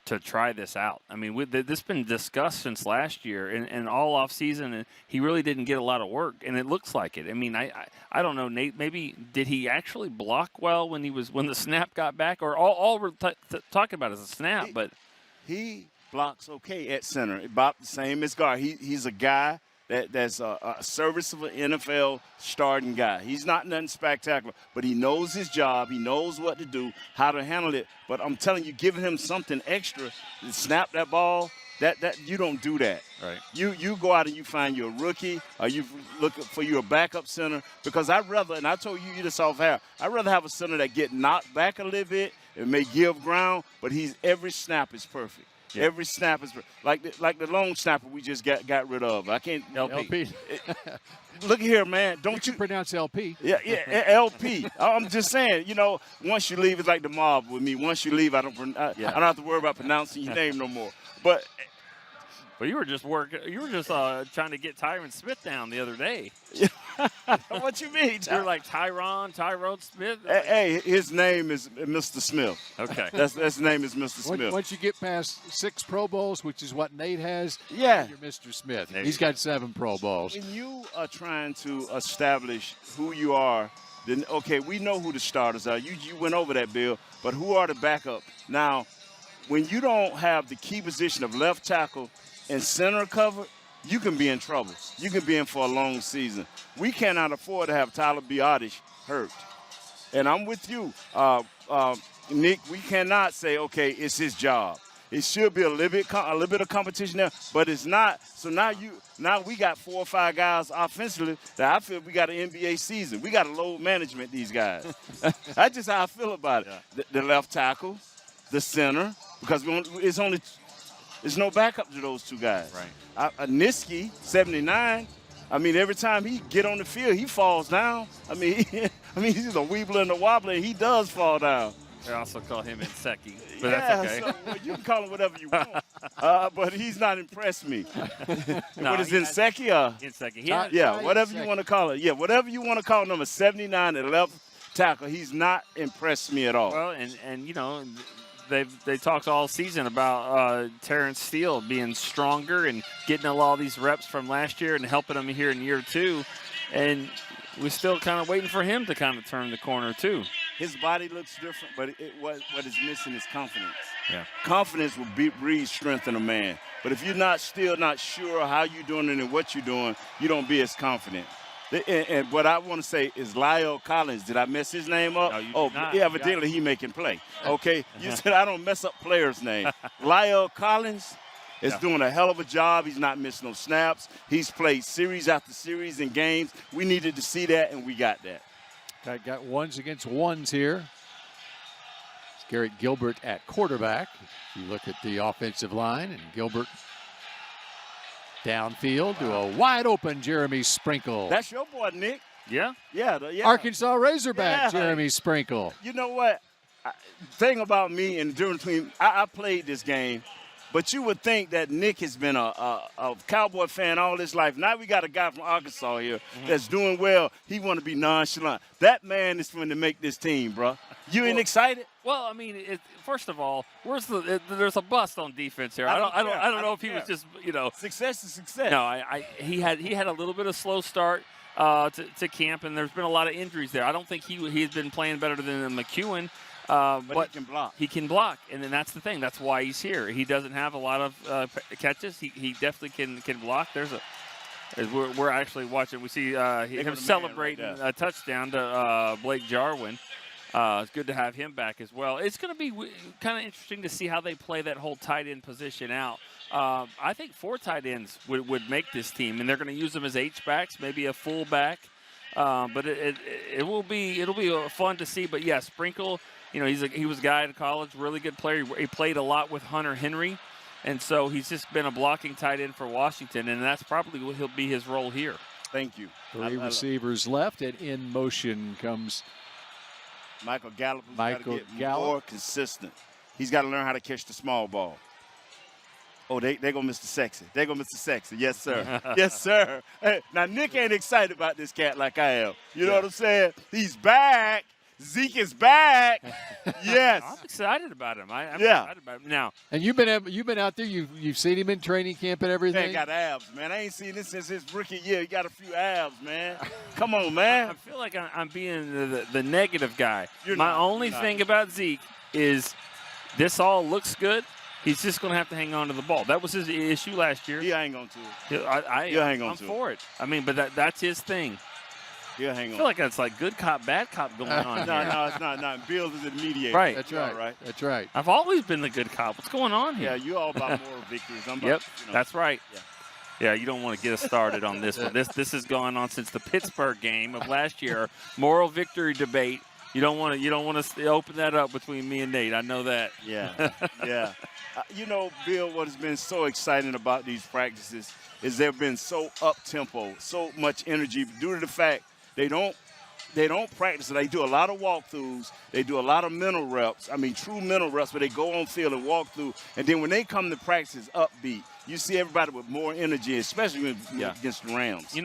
to try this out. I mean, this has been discussed since last year and all off season, and he really didn't get a lot of work, and it looks like it. I mean, I don't know, Nate. Maybe did he actually block well when the snap got back, or all we're talking about is a snap? But he blocks okay at center, about the same as guard. He's a guy that's a serviceable NFL starting guy. He's not nothing spectacular, but he knows his job. He knows what to do, how to handle it. But I'm telling you, giving him something extra to snap that ball, that you don't do that. Right. You go out and you find you a rookie, or you look for you a backup center, because I'd rather, and I told you this off air, I'd rather have a center that get knocked back a little bit and may give ground, but every snap is perfect. Yeah. Every snap is like the long snapper we just got rid of. I can't LP. Look here, man. Don't you pronounce LP? Yeah, LP. I'm just saying. Once you leave, it's like the mob with me. Once you leave, I don't have to worry about pronouncing your name no more. But you were just trying to get Tyron Smith down the other day. What you mean? You're like Tyrone Smith. Hey, his name is Mr. Smith. Okay, that's his name is Mr. Smith. Once you get past 6 Pro Bowls, which is what Nate has, you're Mr. Smith. He's got 7 Pro Bowls. When you are trying to establish who you are, then okay, we know who the starters are. You went over that, Bill. But who are the backup? Now, when you don't have the key position of left tackle and center covered, you can be in trouble. You can be in for a long season. We cannot afford to have Tyler Biadasz hurt. And I'm with you, Nick. We cannot say, okay, it's his job. It should be a little bit of competition there, but it's not. So now we got 4 or 5 guys offensively that I feel we got an NBA season. We got to load management these guys. That's just how I feel about it. Yeah. The left tackle, the center, because there's no backup to those 2 guys. Right. Niski, 79. I mean, every time he get on the field, he falls down. I mean, he's a weebler and a wobbler, and he does fall down. They also call him Inseki, but that's okay. So, you can call him whatever you want, but he's not impressed me. What is Inseki? Inseki. Whatever you want to call it. Yeah, whatever you want to call number 79 at left tackle. He's not impressed me at all. Well, and they talked all season about Terrence Steele being stronger and getting all these reps from last year and helping him here in year 2. And, we're still kind of waiting for him to kind of turn the corner too. His body looks different, but what is missing is confidence. Yeah. Confidence will breed strength in a man. But if you're still not sure how you're doing it and what you're doing, you don't be as confident. And what I want to say is Lyle Collins. Did I mess his name up? No, you oh, did not. evidently he making play. Okay, you said I don't mess up players' name. Lyle Collins is doing a hell of a job. He's not missing no snaps. He's played series after series in games. We needed to see that, and we got that. Got ones against ones here. It's Garrett Gilbert at quarterback. If you look at the offensive line, and Gilbert downfield to a wide open Jeremy Sprinkle. That's your boy, Nick. Yeah. Yeah. Arkansas Razorback Yeah. Jeremy Sprinkle. You know what? Thing about me and during between, I played this game, but you would think that Nick has been a Cowboy fan all his life. Now we got a guy from Arkansas here that's doing well. He want to be nonchalant. That man is going to make this team, bro. You ain't excited? Well, I mean, first of all, there's a bust on defense here. I don't know if he was just, Success is success. No, he had a little bit of slow start to camp, and there's been a lot of injuries there. I don't think he's been playing better than McEwen. But he can block. He can block, and then that's the thing. That's why he's here. He doesn't have a lot of catches. He definitely can block. We're actually watching. We see him celebrating a touchdown to Blake Jarwin. It's good to have him back as well. It's going to be kind of interesting to see how they play that whole tight end position out. I think 4 tight ends would make this team, and they're going to use them as H-backs, maybe a fullback. But it'll be fun to see. But yeah, Sprinkle. He was a guy in college, really good player. He played a lot with Hunter Henry, and so he's just been a blocking tight end for Washington, and that's probably what he'll be his role here. Thank you. 3 receivers left, and in motion comes Michael Gallup. Michael Gallup. More consistent. He's got to learn how to catch the small ball. Oh, they go Mr. Sexy. They go Mr. Sexy. Yes, sir. Yes, sir. Hey, now, Nick ain't excited about this cat like I am. You know what I'm saying? He's back. Zeke is back. Yes. I'm excited about him. I'm excited about him now. And you've been out there. You've seen him in training camp and everything. Man got abs, man. I ain't seen this since his rookie year. He got a few abs, man. Come on, man. I feel like I'm being the negative guy. My not. only thing about Zeke is this all looks good. He's just going to have to hang on to the ball. That was his issue last year. He'll hang on to it. I'm for it. I mean, but that's his thing. He'll hang on. I feel like it's like good cop, bad cop going on here. No, it's not. Bill is the mediator. Right. That's right. Right. That's right. I've always been the good cop. What's going on here? Yeah, you all about moral victories. I'm about, Yep, that's right. Yeah, you don't want to get us started on this one. This has gone on since the Pittsburgh game of last year. Moral victory debate. You don't want to open that up between me and Nate. I know that. Yeah, yeah. Bill, what has been so exciting about these practices is they've been so up-tempo, so much energy due to the fact they don't practice. They do a lot of walkthroughs. They do a lot of mental reps. I mean, true mental reps where they go on field and walk through. And then when they come to practice, upbeat. You see everybody with more energy, especially against the Rams.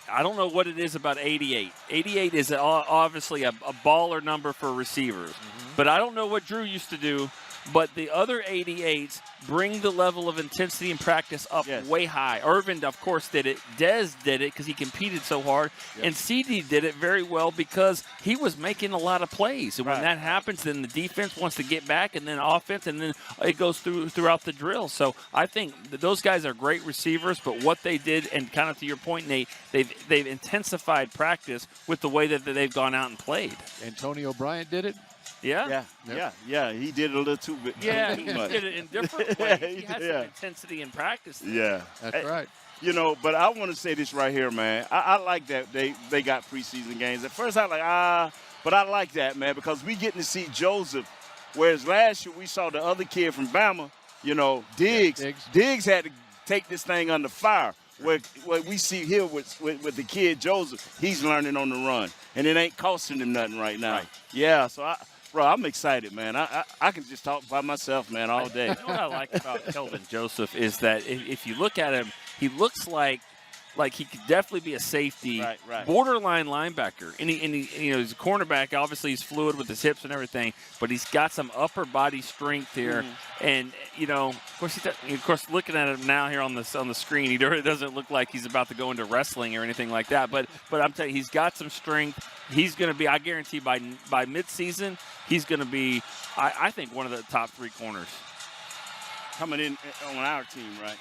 I don't know what it is about 88. 88 is obviously a baller number for receivers. But I don't know what Drew used to do. But the other 88s bring the level of intensity and practice up way high. Irvin, of course, did it. Dez did it because he competed so hard. And CeeDee did it very well because he was making a lot of plays. And when that happens, then the defense wants to get back, and then offense, and then it goes throughout the drill. So I think those guys are great receivers, but what they did, and kind of to your point, Nate, they've intensified practice with the way that they've gone out and played. Antonio Bryant did it. Yeah. He did it a little too bit. Yeah, he did it in different ways. He had some intensity in practice. Yeah. That's right. But I want to say this right here, man. I like that they got preseason games. At first I was but I like that, man, because we getting to see Joseph, whereas last year we saw the other kid from Bama, Diggs. Diggs had to take this thing under fire. Where we see here with the kid Joseph, he's learning on the run, and it ain't costing him nothing right now. Right. Yeah, so I'm excited, man. I can just talk by myself, man, all day. You know what I like about Kelvin Joseph is that if you look at him, he looks like like he could definitely be a safety, Right. borderline linebacker. And he, he's a cornerback. Obviously, he's fluid with his hips and everything, but he's got some upper body strength here. And of course, looking at him now here on the screen, he really doesn't look like he's about to go into wrestling or anything like that. But I'm telling you, he's got some strength. He's going to be, I guarantee, by midseason, he's going to be, I think, one of the top 3 corners. Coming in on our team, right?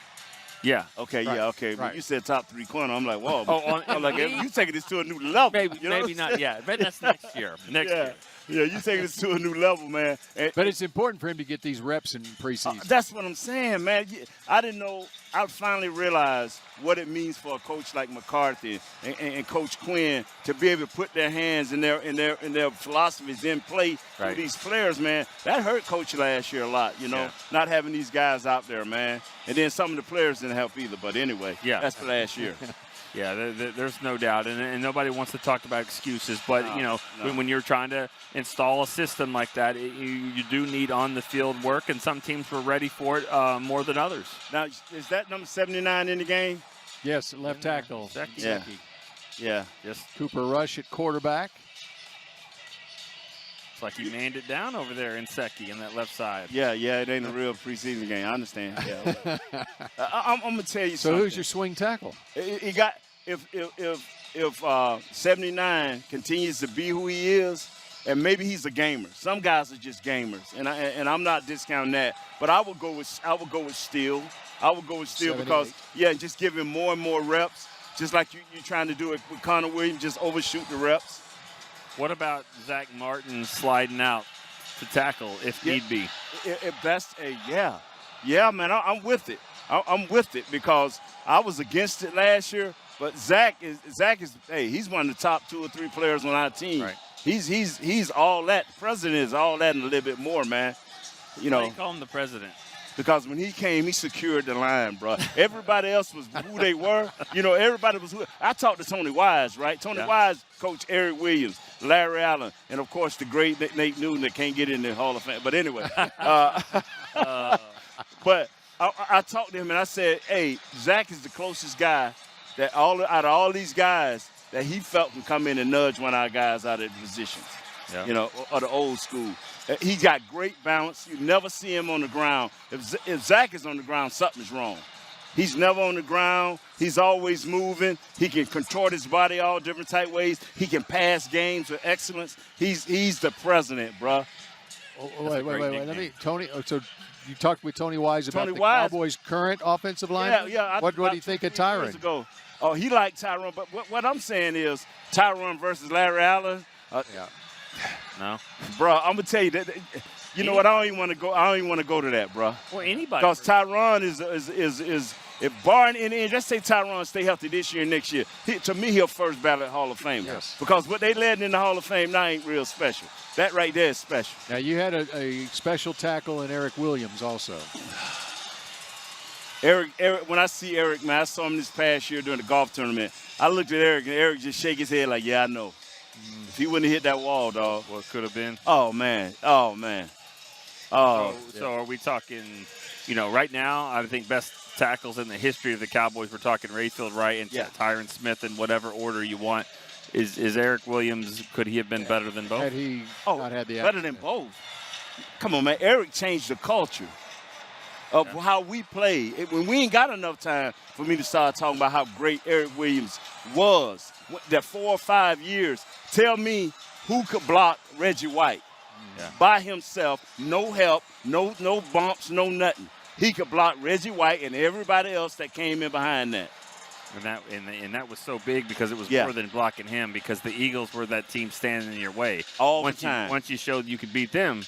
Yeah. Okay, Right. yeah, okay. Right. When you said top 3 corner, I'm like, whoa. I'm like, me? you taking this to a new level. Maybe not. Yeah, but that's next year. Next year. Yeah, you taking this to a new level, man. And, But it's important for him to get these reps in preseason. that's what I'm saying, man. I didn't know. I finally realized what it means for a coach like McCarthy and Coach Quinn to be able to put their hands and their philosophies in play with these players, man. That hurt Coach last year a lot, not having these guys out there, man. And then some of the players didn't help either. But anyway, that's for last year. Yeah, there's no doubt, and nobody wants to talk about excuses. But when you're trying to install a system like that, you do need on-the-field work, and some teams were ready for it more than others. Now, is that number 79 in the game? Yes, left tackle. Yeah. Yeah. Yes. Cooper Rush at quarterback. It's like he manned it down over there in Secchi in that left side. Yeah, it ain't a real preseason game. I understand. Yeah. I'm gonna tell you So something. who's your swing tackle? He got if 79 continues to be who he is, and maybe he's a gamer. Some guys are just gamers, and I'm not discounting that. But I would go with Steele. I would go with Steele 78. because just give him more and more reps, just like you're trying to do it with Connor Williams, just overshoot the reps. What about Zach Martin sliding out to tackle if need be? If that's man, I'm with it. I'm with it because I was against it last year. But Zach is he's one of the top 2 or 3 players on our team. Right. He's all that. The president is all that and a little bit more, man. Why do you call him the president? Because when he came, he secured the line, bro. Everybody else was who they were. Everybody was who. I talked to Tony Wise, right? Tony Wise coached Eric Williams, Larry Allen, and, of course, the great Nate Newton that can't get in the Hall of Fame. But anyway. But I talked to him, and I said, hey, Zach is the closest guy that out of all these guys that he felt can come in and nudge one of our guys out of the positions, or the old school. He got great balance. You never see him on the ground. If Zach is on the ground, something's wrong. He's never on the ground. He's always moving. He can contort his body all different type ways. He can pass games with excellence. He's the president, bro. Wait. Let me, Tony. So you talked with Tony Wise about the Wise. Cowboys' current offensive line? Yeah. What do you think of Tyron? Years ago. Oh, he liked Tyron, but what I'm saying is Tyron versus Larry Allen. No, bro. I'm gonna tell you that. You know what? I don't even want to go to that, bro. Well, anybody. Because Tyron is if barring any, let's say Tyron stay healthy this year and next year, to me he'll first ballot Hall of Fame. Yes. Because what they led in the Hall of Fame now ain't real special. That right there is special. Now you had a special tackle in Eric Williams also. Eric, when I see Eric, man, I saw him this past year during the golf tournament. I looked at Eric, and Eric just shake his head like, yeah, I know. If he wouldn't have hit that wall, dog. What could have been. Oh, man. So are we talking, right now, I think best tackles in the history of the Cowboys, we're talking Rayfield Wright and Tyron Smith in whatever order you want. Is Eric Williams, could he have been better than both? Had he not had the better than both. Come on, man. Eric changed the culture of how we play. When we ain't got enough time for me to start talking about how great Eric Williams was, that 4 or 5 years, tell me who could block Reggie White by himself, no help, no bumps, no nothing. He could block Reggie White and everybody else that came in behind that. And that was so big because it was more than blocking him, because the Eagles were that team standing in your way. All the time. Once you showed you could beat them,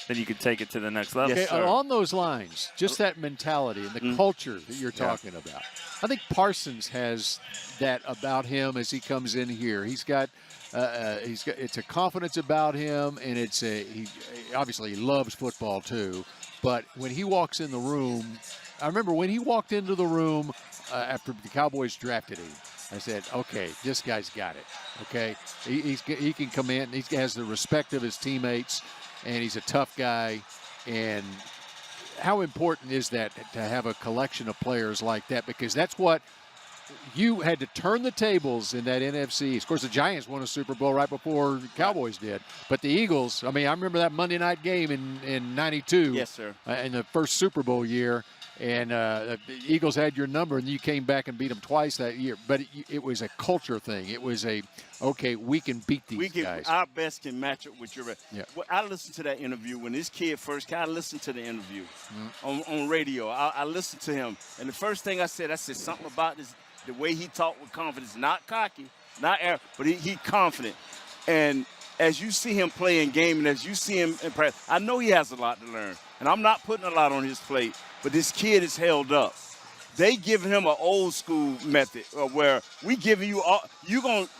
then you could take it to the next level. Okay, along those lines, just that mentality and the culture that you're talking about. I think Parsons has that about him as he comes in here. He's got it's a confidence about him, and he obviously loves football too. But when he walks in the room, I remember when he walked into the room after the Cowboys drafted him, I said, okay, this guy's got it. Okay, he can come in. He has the respect of his teammates, and he's a tough guy. And how important is that to have a collection of players like that? Because that's what you had to turn the tables in that NFC. Of course, the Giants won a Super Bowl right before the Cowboys did. But the Eagles, I mean, I remember that Monday night game in '92. Yes, sir. In the first Super Bowl year. And the Eagles had your number, and you came back and beat them twice that year. But it was a culture thing. It was okay, we can beat these guys. Our best can match up with your best. Yeah. Well, I listened to that interview when this kid first came. I listened to the interview on radio. I listened to him, and the first thing I said something about this, the way he talked with confidence, not cocky, not arrogant, but he confident. And as you see him play in game, and as you see him in practice, I know he has a lot to learn, and I'm not putting a lot on his plate. But this kid is held up. They giving him an old school method where we giving you all.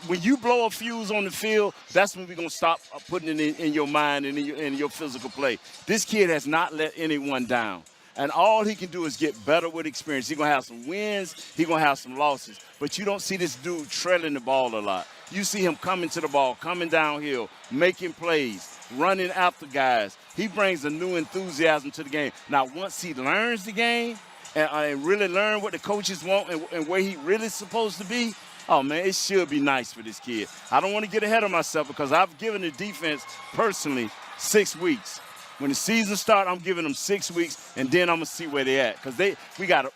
When you blow a fuse on the field, that's when we're gonna stop putting it in your mind and in your physical play. This kid has not let anyone down, and all he can do is get better with experience. He's gonna have some wins. He's gonna have some losses. But you don't see this dude trailing the ball a lot. You see him coming to the ball, coming downhill, making plays, running after guys. He brings a new enthusiasm to the game. Now, once he learns the game and really learn what the coaches want and where he really is supposed to be, oh, man, it should be nice for this kid. I don't want to get ahead of myself because I've given the defense personally 6 weeks. When the season starts, I'm giving them 6 weeks, and then I'm going to see where they're at. Because we got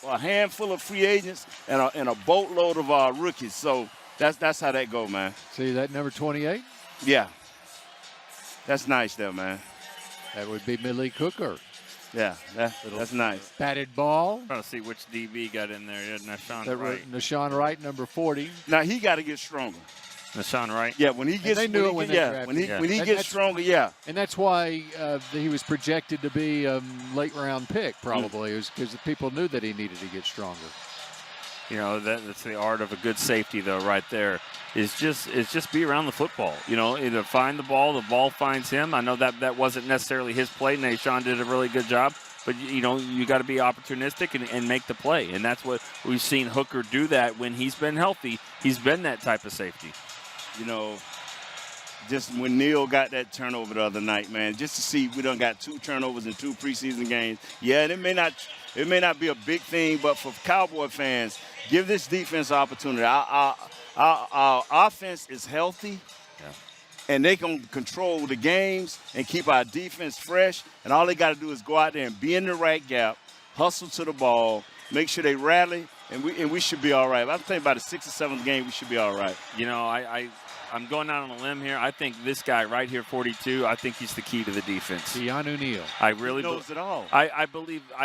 a handful of free agents and a boatload of rookies. So that's how that go, man. See that number 28? Yeah. That's nice there, man. That would be Malik Hooker. Yeah, that's nice. Batted ball. Trying to see which DB got in there. Yeah, Nashawn Wright, number 40. Now he got to get stronger. Nashawn Wright. Yeah, when he gets, they knew it when they drafted him. When he gets stronger, yeah. And that's why he was projected to be a late round pick, probably, because the people knew that he needed to get stronger. You know, that's the art of a good safety, though, right there. Is just be around the football. You know, either find the ball finds him. I know that wasn't necessarily his play. Nashawn did a really good job. But, you know, you got to be opportunistic and make the play. And that's what we've seen Hooker do that when he's been healthy. He's been that type of safety. You know, just when Neal got that turnover the other night, man, just to see we done got 2 turnovers in 2 preseason games. Yeah, and it may not be a big thing, but for Cowboy fans, give this defense opportunity. Our offense is healthy, and they can control the games and keep our defense fresh. And all they got to do is go out there and be in the right gap, hustle to the ball, make sure they rally, and we should be all right. I'm thinking about the 6th or 7th game, we should be all right. You know, I'm going out on a limb here. I think this guy right here, 42, I think he's the key to the defense. Keanu Neal. I really he knows it all. I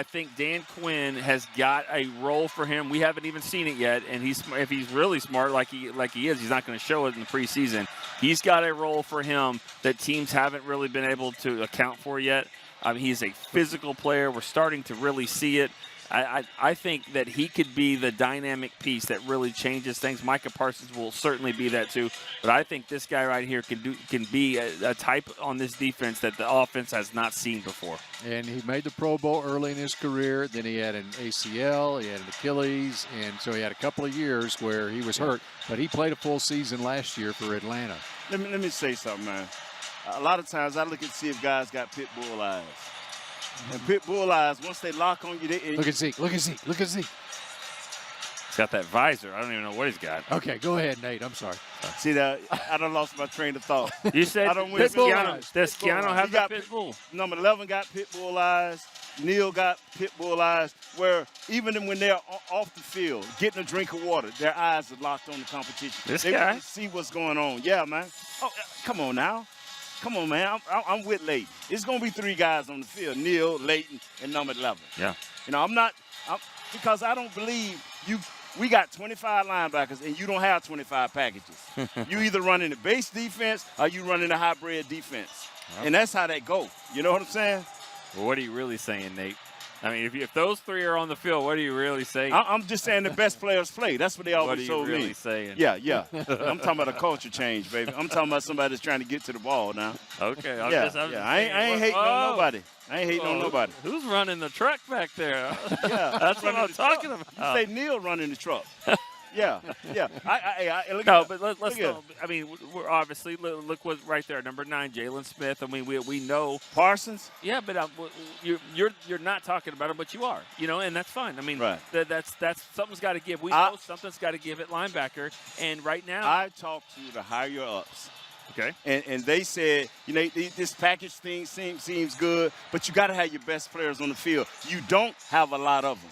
think Dan Quinn has got a role for him. We haven't even seen it yet, and if he's really smart like he is, he's not going to show it in the preseason. He's got a role for him that teams haven't really been able to account for yet. I mean, he's a physical player. We're starting to really see it. I think that he could be the dynamic piece that really changes things. Micah Parsons will certainly be that too. But I think this guy right here can be a type on this defense that the offense has not seen before. And he made the Pro Bowl early in his career. Then he had an ACL, he had an Achilles, and so he had a couple of years where he was hurt. But he played a full season last year for Atlanta. Let me say something, man. A lot of times I look and see if guys got pit bull eyes. And pit bull eyes, once they lock on you, look at Zeke. Look at Zeke. Look at Zeke. He's got that visor. I don't even know what he's got. Okay, go ahead, Nate. I'm sorry. See that? I done lost my train of thought. You said does Keanu have that pit bull? Number 11 got pit bull eyes. Neal got pit bull eyes, where even when they're off the field, getting a drink of water, their eyes are locked on the competition. They want to see what's going on. Yeah, man. Oh, come on now. Come on, man. I'm with Leighton. It's going to be 3 guys on the field, Neal, Leighton, and number 11. Yeah. You know, because I don't believe we got 25 linebackers, and you don't have 25 packages. You either running the base defense or you running the hybrid defense. Yep. And that's how that go. You know what I'm saying? Well, what are you really saying, Nate? I mean, if those 3 are on the field, what are you really saying? I'm just saying the best players play. That's what they always told me. What are you really saying? Yeah. I'm talking about a culture change, baby. I'm talking about somebody that's trying to get to the ball now. Okay. I ain't hating on nobody. I ain't hating on nobody. Who's running the truck back there? Yeah. That's what I'm talking about. You say Neal running the truck. Yeah. Look No, at- but let's look at not. I mean, we're obviously look what right there, number 9, Jalen Smith. I mean, we know. Parsons. Yeah, but you're not talking about him, but you are. And that's fine. I mean, Right. that's something's got to give. We know something's got to give at linebacker, and right now, I talked to the higher ups. okay. And they said, this package thing seems good, but you got to have your best players on the field. You don't have a lot of them.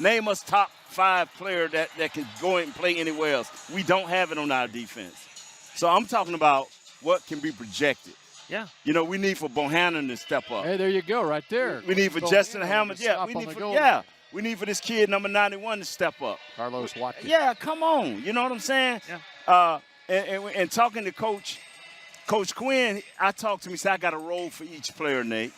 Name us top 5 player that can go and play anywhere else. We don't have it on our defense. So I'm talking about what can be projected. Yeah. We need for Bohannon to step up. Hey, there you go, right there. We need for Justin Hammond. Yeah, we need for this kid, number 91, to step up. Carlos Watkins. Yeah, come on. You know what I'm saying? Yeah. And talking to Coach Quinn, I talked to him. He said, I got a role for each player, Nate.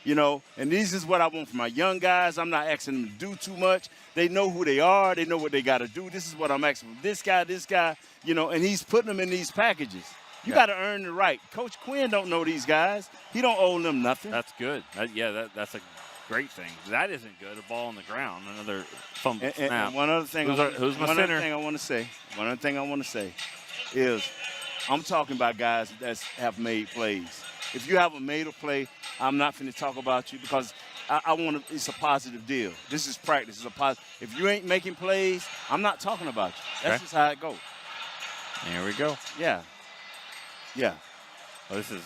And this is what I want from my young guys. I'm not asking them to do too much. They know who they are. They know what they got to do. This is what I'm asking from this guy, and he's putting them in these packages. You got to earn the right. Coach Quinn don't know these guys. He don't owe them nothing. That's good. That's a great thing. That isn't good. A ball on the ground. Another fumble snap. And one other thing. Who's my center? One other thing I want to say is I'm talking about guys that have made plays. If you haven't made a play, I'm not finna talk about you because I want to. It's a positive deal. This is practice. It's a positive. If you ain't making plays, I'm not talking about you. That's just how it goes. There we go. Yeah. Well, this is,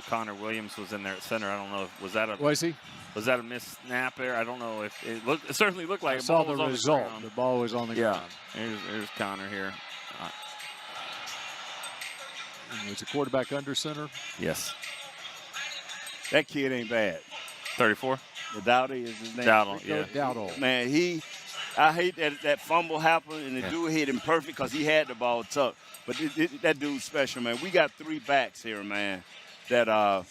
Connor Williams was in there at center. I don't know if was he? Was that a missed snap there? I don't know if it looked. It certainly looked like I saw the result. The The ball was on the ground. Here's Connor here. Was the quarterback under center? Yes. That kid ain't bad. 34. The Dowdy is his name. Dowdle, yeah. Dowdle. Man, I hate that fumble happened and the dude hit him perfect because he had the ball tucked. But that dude's special, man. We got 3 backs here, man, that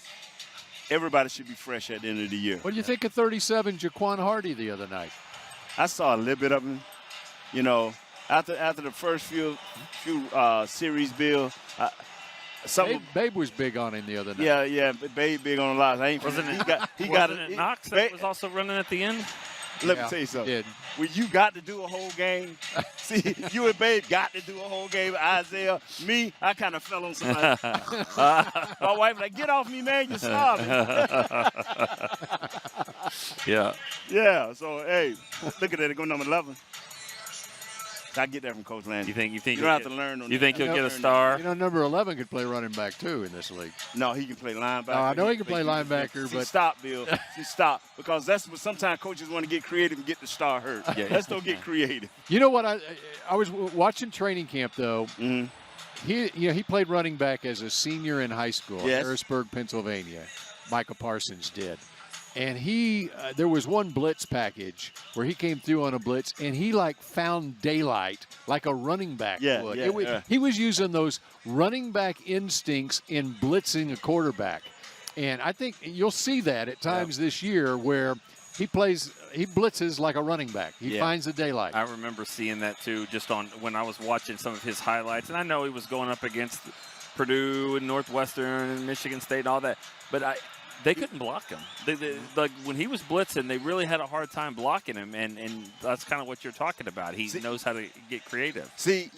everybody should be fresh at the end of the year. What do you think of 37 Jaquan Hardy the other night? I saw a little bit of him. After the first few series, Bill, Babe was big on him the other night. Yeah, Babe big on a lot. Wasn't it Knox that was also running at the end? Let me tell you something. Did. When you got to do a whole game, see, you and Babe got to do a whole game. Isaiah, me, I kind of fell on somebody. My wife like, get off me, man, you're starving. Yeah. Yeah, so, hey, look at that. Go number 11. I get that from Coach Landry. You think you don't have to learn on You think he'll get a that. star? Number 11 could play running back, too, in this league. No, he can play linebacker. I know he can play linebacker, See, but stop, Bill. See, stop. Because that's what sometimes coaches want to get creative and get the star hurt. Yeah. Let's don't get creative. you know what? I was watching training camp, though. Mm-hmm. He played running back as a senior in high school in Yes. Harrisburg, Pennsylvania. Micah Parsons did. And there was one blitz package where he came through on a blitz, and he found daylight like a running back would. He was using those running back instincts in blitzing a quarterback. And I think you'll see that at times this year where he blitzes like a running back. He finds the daylight. I remember seeing that too, just when I was watching some of his highlights, and I know he was going up against Purdue and Northwestern and Michigan State and all that, but they couldn't block him. Like when he was blitzing, they really had a hard time blocking him, and that's kind of what you're talking about. He knows how to get creative. See,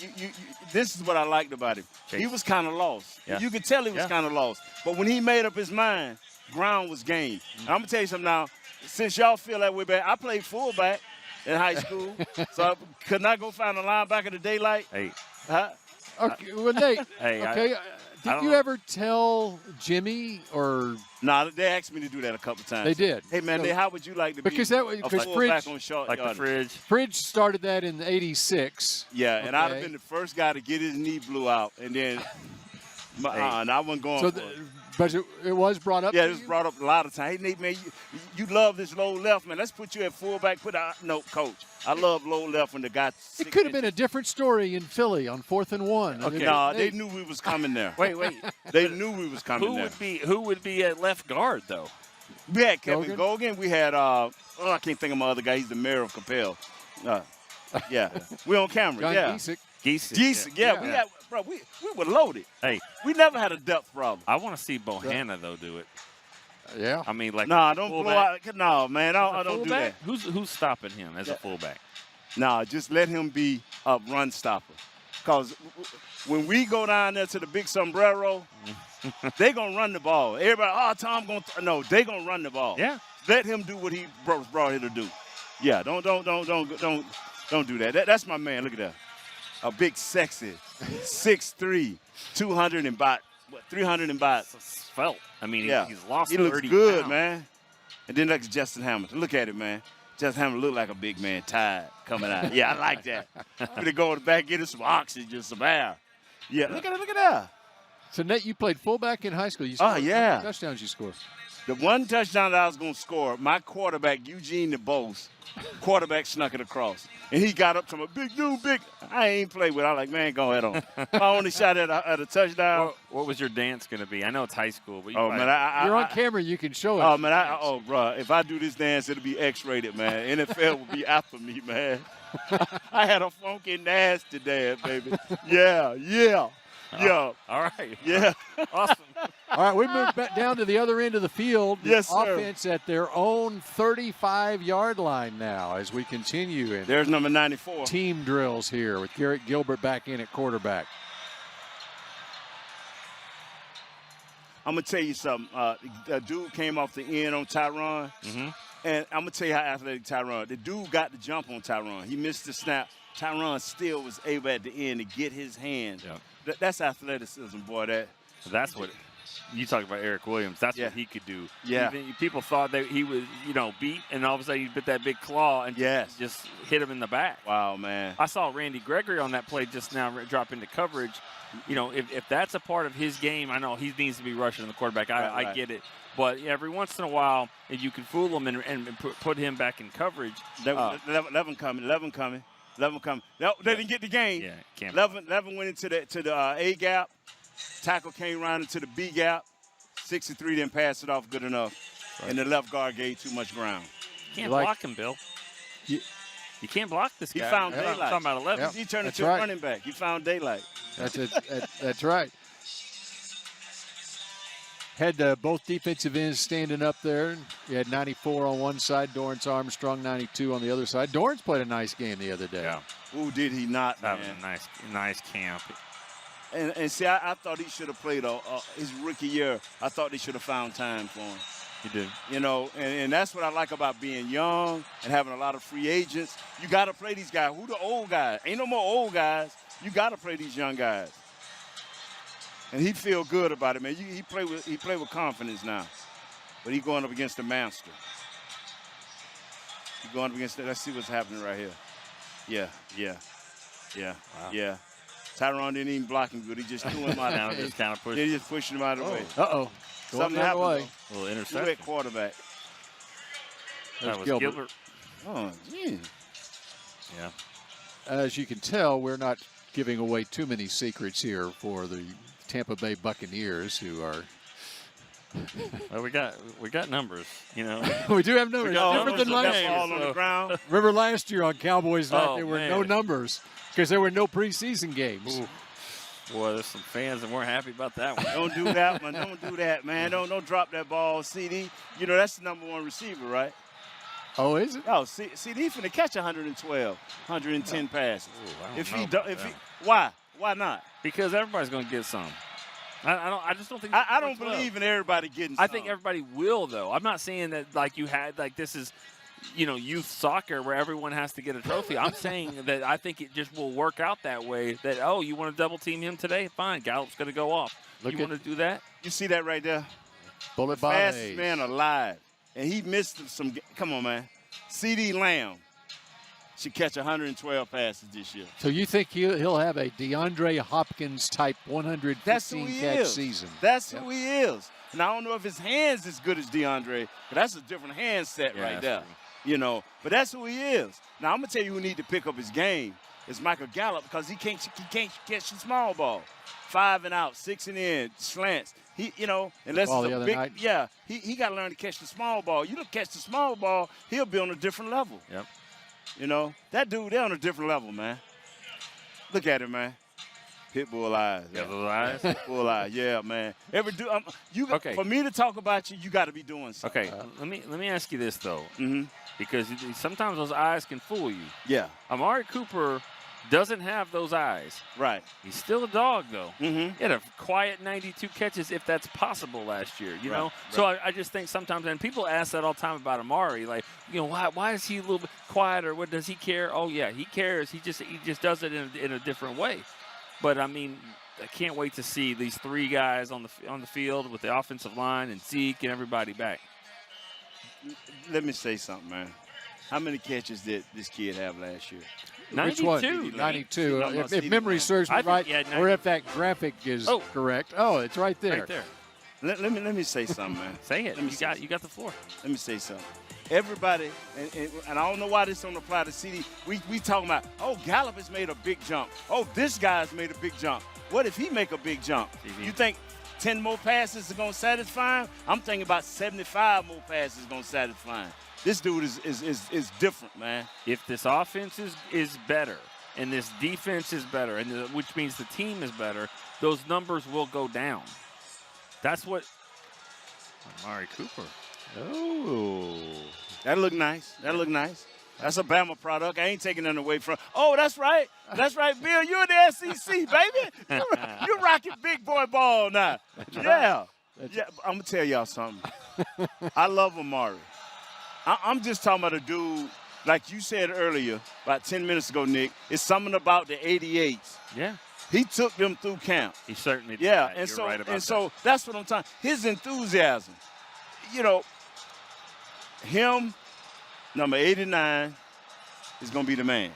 this is what I liked about him. Chase. He was kind of lost. Yeah. You could tell he was kind of lost. But when he made up his mind, ground was game. And I'm going to tell you something now. Since y'all feel that way back, I played fullback in high school, so I could not go find a linebacker in the daylight. Hey. Huh? Okay, well, Nate, Hey, okay. Did you ever tell Jimmy or? Nah, they asked me to do that a couple times. They did. Hey, man, how would you like to because be because fullback Fridge, on short like the yardage? Fridge. started that in '86. Yeah, and I'd have Okay. been the first guy to get his knee blew out, and then and I wasn't going for it. But it was brought up. Yeah, to it was you? brought up a lot of times. Hey, Nate, man, you love this low left, man. Let's put you at fullback. No, coach. I love low left when the guy. It could have been a different story in Philly on 4th and 1. Okay. Nah, they knew we was coming there. Wait. They knew we was coming there. Who would be at left guard though? We had Kevin Gogan. We had I can't think of my other guy. He's the mayor of Capel. Yeah, we on camera. John yeah, Giesick. Yeah, we had, bro. We were loaded. Hey, we never had a depth problem. I want to see Bohanna though do it. Yeah. I mean, like don't blow out. No, man, I don't do that. Who's stopping him as a fullback? Nah, just let him be a run stopper. Because when we go down there to the big sombrero, they going to run the ball. Everybody, Tom going to – no, they going to run the ball. Yeah. Let him do what he brought here to do. Yeah, don't do that. That's my man. Look at that. A big, sexy, 6'3", 200 and about, 300 and about. Felt. I mean, Yeah. he's lost 30 30 He looks good, pounds. man. And then look at Justin Hamilton. Look at it, man. Justin Hamilton look like a big man, tired, coming out. Yeah, I like that. Gonna go in the back, get him some oxygen, some air. Yeah, look at that. So, Nate, you played fullback in high school. You Oh, scored, yeah. How many touchdowns you scored? The one touchdown that I was going to score, my quarterback, Eugene DeBose, quarterback snuck it across. And he got up to me, big dude, big. I ain't played with it. I was like, man, go ahead on. My only shot at a touchdown. What was your dance going to be? I know it's high school, but you Oh, probably- man, You're on camera. You can show it. Oh, man, bro, if I do this dance, it'll be X-rated, man. NFL will be after me, man. I had a funky, nasty dance, baby. Yeah. All right. Yeah. Awesome. All right, we move back down to the other end of the field. The Yes, sir. offense at their own 35-yard line now as we continue in There's number 94. team drills here with Garrett Gilbert back in at quarterback. I'm going to tell you something. A dude came off the end on Tyron. Mm-hmm. And I'm going to tell you how athletic Tyron. The dude got the jump on Tyron. He missed the snap. Tyron still was able at the end to get his hand. Yep. That's athleticism, boy. That's what you talk about, Eric Williams. That's Yeah. what he could do. Yeah. People thought that he was, beat, and all of a sudden he bit that big claw and Yes. just hit him in the back. Wow, man. I saw Randy Gregory on that play just now drop into coverage. If that's a part of his game, I know he needs to be rushing the quarterback. I Right. get it. But every once in a while, if you can fool him and put him back in coverage. 11 coming. No, they didn't get the game. Yeah, can't. 11 went into the A gap. Tackle came around into the B gap. 63 didn't pass it off good enough. Right. And the left guard gave too much ground. Can't Like- block him, Bill. You can't block this He guy. found I'm daylight. talking about 11. Yep. He turned That's into right. a running back. He found daylight. That's right. Had both defensive ends standing up there. You had 94 on one side, Dorrance Armstrong, 92 on the other side. Dorrance played a nice game the other day. Yeah, Ooh, did he not, that man? was a nice camp. And see, I thought he should have played his rookie year. I thought they should have found time for him. He did. And that's what I like about being young and having a lot of free agents. You got to play these guys. Who the old guys? Ain't no more old guys. You got to play these young guys. And he'd feel good about it, man. He play with confidence now. But he going up against the master. He going up against let's see what's happening right here. Yeah. Tyron didn't even block him good. He just threw him out. Now just kind of pushed. He just pushed him out of the way. Uh-oh. Going Something the other happened, way. though. A little Who interception. at quarterback? That was Gilbert. Gilbert. Oh, gee. Yeah. As you can tell, we're not giving away too many secrets here for the Tampa Bay Buccaneers, who are Well, we got numbers, we do have numbers. got Different than numbers. last That year. ball on the ground. Remember last year on Cowboys night, Oh, there were man. no numbers because there were no preseason games. Ooh. Boy, there's some fans that weren't happy about that one. Don't do that, man. Don't do that, man. Don't drop that ball, CD. That's the number one receiver, right? Oh, is it? Oh, CD finna catch 112, 110 passes. Ooh, I don't If know he about don't, that. why not? Because everybody's going to get some. I just don't think. I don't believe in everybody getting. I think some. everybody will, though. I'm not saying that this is, youth soccer where everyone has to get a trophy. I'm saying that I think it just will work out that way. That you want to double team him today? Fine, Gallup's going to go off. You want to do that? You see that right there? Bullet Fastest Bob man alive, and he missed some. Come on, man. CeeDee Lamb should catch 112 passes this year. So you think he'll have a DeAndre Hopkins type That's who 115 he catch is. season? That's who he is. And I don't know if his hand's as good as DeAndre, but that's a different hand set Yeah, right that's there. true. But that's who he is. Now I'm gonna tell you who need to pick up his game is Michael Gallup because he can't catch the small ball. 5 and out, 6 and in, slants. Unless Ball it's the a other big, night. yeah, he got to learn to catch the small ball. You don't catch the small ball, he'll be on a different level. Yep. That dude, they're on a different level, man. Look at him, man. Pit bull eyes. Got those eyes? Pit bull eyes. Yeah, man. Okay. For me to talk about you, you got to be doing something. Okay, let me ask you this, though. Mm-hmm. Because sometimes those eyes can fool you. Yeah. Amari Cooper doesn't have those eyes. Right. He's still a dog, though. Mm-hmm. He had a quiet 92 catches, if that's possible, last year. You know, so I just think sometimes, and people ask that all the time about Amari, like, why is he a little bit quiet, or what, does he care? Oh yeah, he cares. He just does it in a different way. But I mean, I can't wait to see these three guys on the field with the offensive line and Zeke and everybody back. Let me say something, man. How many catches did this kid have last year? 92. Which one? 92. If memory serves me right, or if that graphic is correct. Oh, it's right there. Right there. Let me say something, man. Say it. You got the floor. Let me say something. Everybody, and I don't know why this don't apply to CeeDee. We talking about, Gallup has made a big jump. This guy's made a big jump. What if he make a big jump? You think 10 more passes are going to satisfy him? I'm thinking about 75 more passes going to satisfy him. This dude is different, man. If this offense is better and this defense is better, and which means the team is better, those numbers will go down. That's what Amari Cooper. Oh, that look nice. That's a Bama product. I ain't taking nothing away from. Oh, that's right. That's right, Bill. You're in the SEC, baby. You're rocking big boy ball now. Yeah. I'm going to tell y'all something. I love Amari. I'm just talking about a dude, like you said earlier, about 10 minutes ago, Nick, it's something about the 88s. Yeah. He took them through camp. He certainly did. Yeah, You're right about so that's what I'm talking. His enthusiasm. Him, number 89, is going to be the man.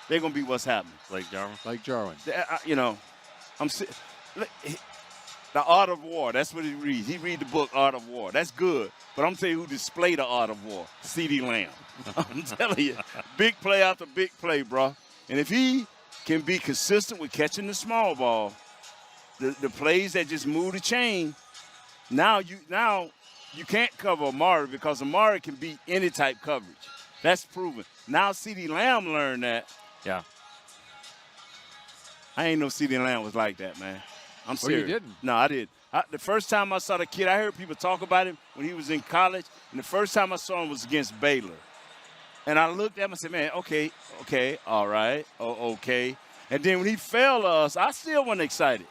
They're going to be what's happening. Blake Jarwin. The Art of War, that's what he reads. He read the book Art of War. That's good. But I'm telling you who displayed the Art of War, CeeDee Lamb. I'm telling you, big play after big play, bro. And if he can be consistent with catching the small ball, the plays that just move the chain, now you can't cover Amari because Amari can beat any type coverage. That's proven. Now CeeDee Lamb learned that. Yeah. I ain't know CeeDee Lamb was like that, man. I'm serious. You didn't? No, I did. The first time I saw the kid, I heard people talk about him when he was in college, and the first time I saw him was against Baylor. And I looked at him and said, man, okay, all right, okay. And then when he fell to us, I still wasn't excited.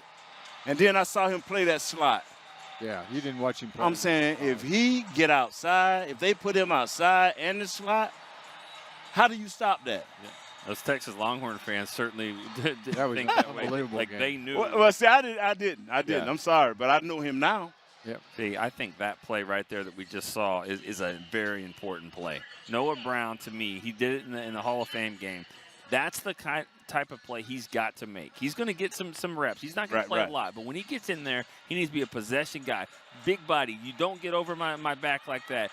And then I saw him play that slot. Yeah, you didn't watch him play. I'm saying if he get outside, if they put him outside and the slot, how do you stop that? Yeah. Those Texas Longhorn fans certainly did that was think that way. unbelievable Like game. they knew. Well, see, I didn't. Yeah. I'm sorry, but I know him now. Yep. See, I think that play right there that we just saw is a very important play. Noah Brown, to me, he did it in the Hall of Fame game. That's the type of play he's got to make. He's going to get some reps. He's not going to play a lot, but when he gets in there, he needs to be a possession guy. Big body. You don't get over my back like that.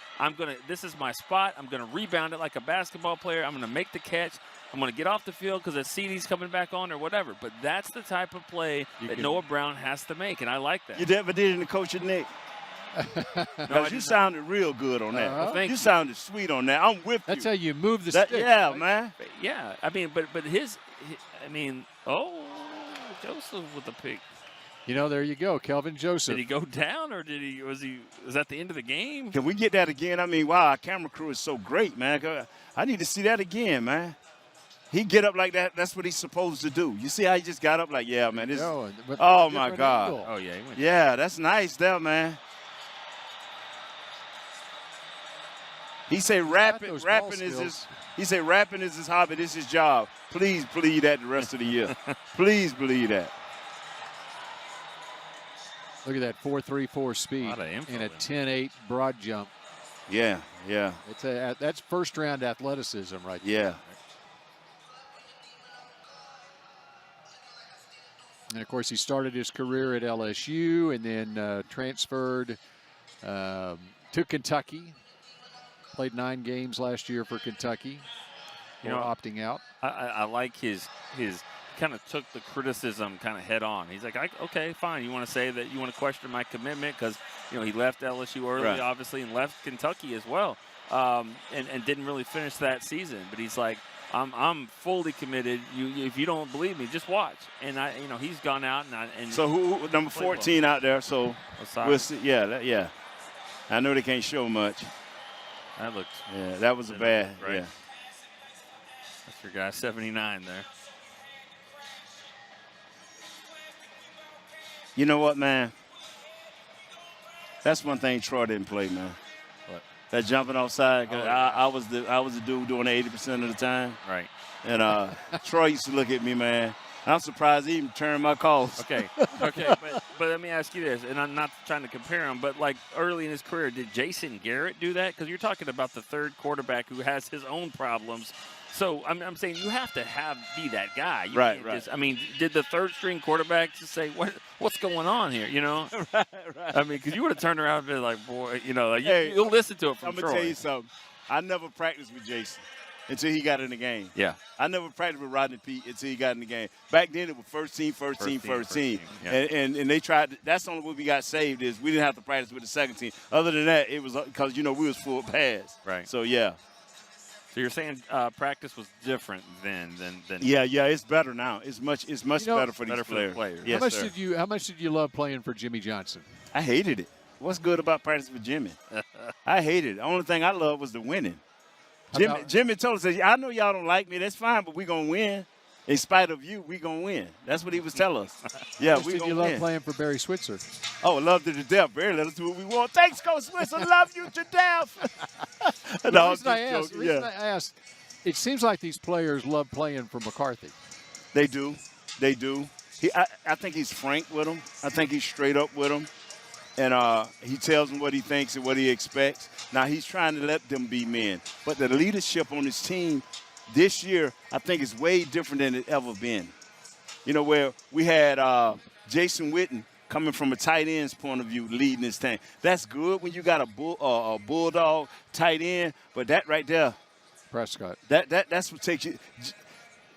This is my spot. I'm going to rebound it like a basketball player. I'm going to make the catch. I'm going to get off the field because the CeeDee's coming back on or whatever. But that's the type of play that Noah Brown has to make, and I like that. You never did in the coach of Nick. No, you sounded real good on that. Well, you sounded sweet on that. I'm with you. That's how you move the stick. Yeah, right? man. Yeah, I mean, but Joseph with the pick. There you go, Kelvin Joseph. Did he go down, or was that the end of the game? Can we get that again? I mean, wow, our camera crew is so great, man. I need to see that again, man. He get up like that. That's what he's supposed to do. You see how he just got up like, yeah, man. This, oh, my God. Angle. Oh, yeah. He went yeah, that's nice there, man. He say rapping is his hobby. This is his job. Please believe that the rest of the year. Please believe that. Look at that 4.34 speed and a 10.8 broad jump. Yeah. That's first-round athleticism right there. Yeah. And, of course, he started his career at LSU and then transferred to Kentucky. Played 9 games last year for Kentucky. Opting out. I like his kind of took the criticism kind of head on. He's like, okay, fine. You want to say that you want to question my commitment because, he left LSU early, obviously, and left Kentucky as well, and didn't really finish that season. But he's like, I'm fully committed. If you don't believe me, just watch. And he's gone out and So who number 14 out there? So we'll see. Yeah. I know they can't show much. That looked. Yeah, that was a bad. Right. Yeah. That's your guy, 79 there. You know what, man? That's one thing Troy didn't play, man. What? That jumping offside. Oh, I was the dude doing it 80% of the time. Right. And Troy used to look at me, man. I'm surprised he even turned my calls. Okay. But let me ask you this, and I'm not trying to compare him, but like early in his career, did Jason Garrett do that? Because you're talking about the third quarterback who has his own problems. So I'm saying you have to be that guy. You Right. Did the third string quarterback just say what's going on here? Right. I mean, because you would have turned around and been like, boy, Hey, you'll listen to it from I'm Troy. going to tell you something. I never practiced with Jason until he got in the game. Yeah. I never practiced with Rodney Pete until he got in the game. Back then it was first team. Yeah. And they tried – that's the only way we got saved is we didn't have to practice with the second team. Other than that, it was because, we was full pass. Right. So, yeah. So you're saying practice was different then than Yeah, it's better now. It's much better for these better for the players. players. Yes, How much did you love playing for Jimmy Johnson? I hated it. What's good about practicing with Jimmy? I hated it. The only thing I loved was the winning. Jimmy told us, I know y'all don't like me. That's fine, but we're going to win. In spite of you, we're going to win. That's what he was telling us. Yeah, we're going to win. Did you love playing for Barry Switzer? Oh, loved it to death. Barry let us do what we want. Thanks, Coach Switzer. Love you to death. The reason I asked, it seems like these players love playing for McCarthy. They do. I think he's frank with them. I think he's straight up with them. And he tells them what he thinks and what he expects. Now, he's trying to let them be men. But the leadership on his team this year, I think, is way different than it ever been. Where we had Jason Witten coming from a tight end's point of view leading this team. That's good when you got a bulldog tight end. But that right there, Prescott. That's what takes you.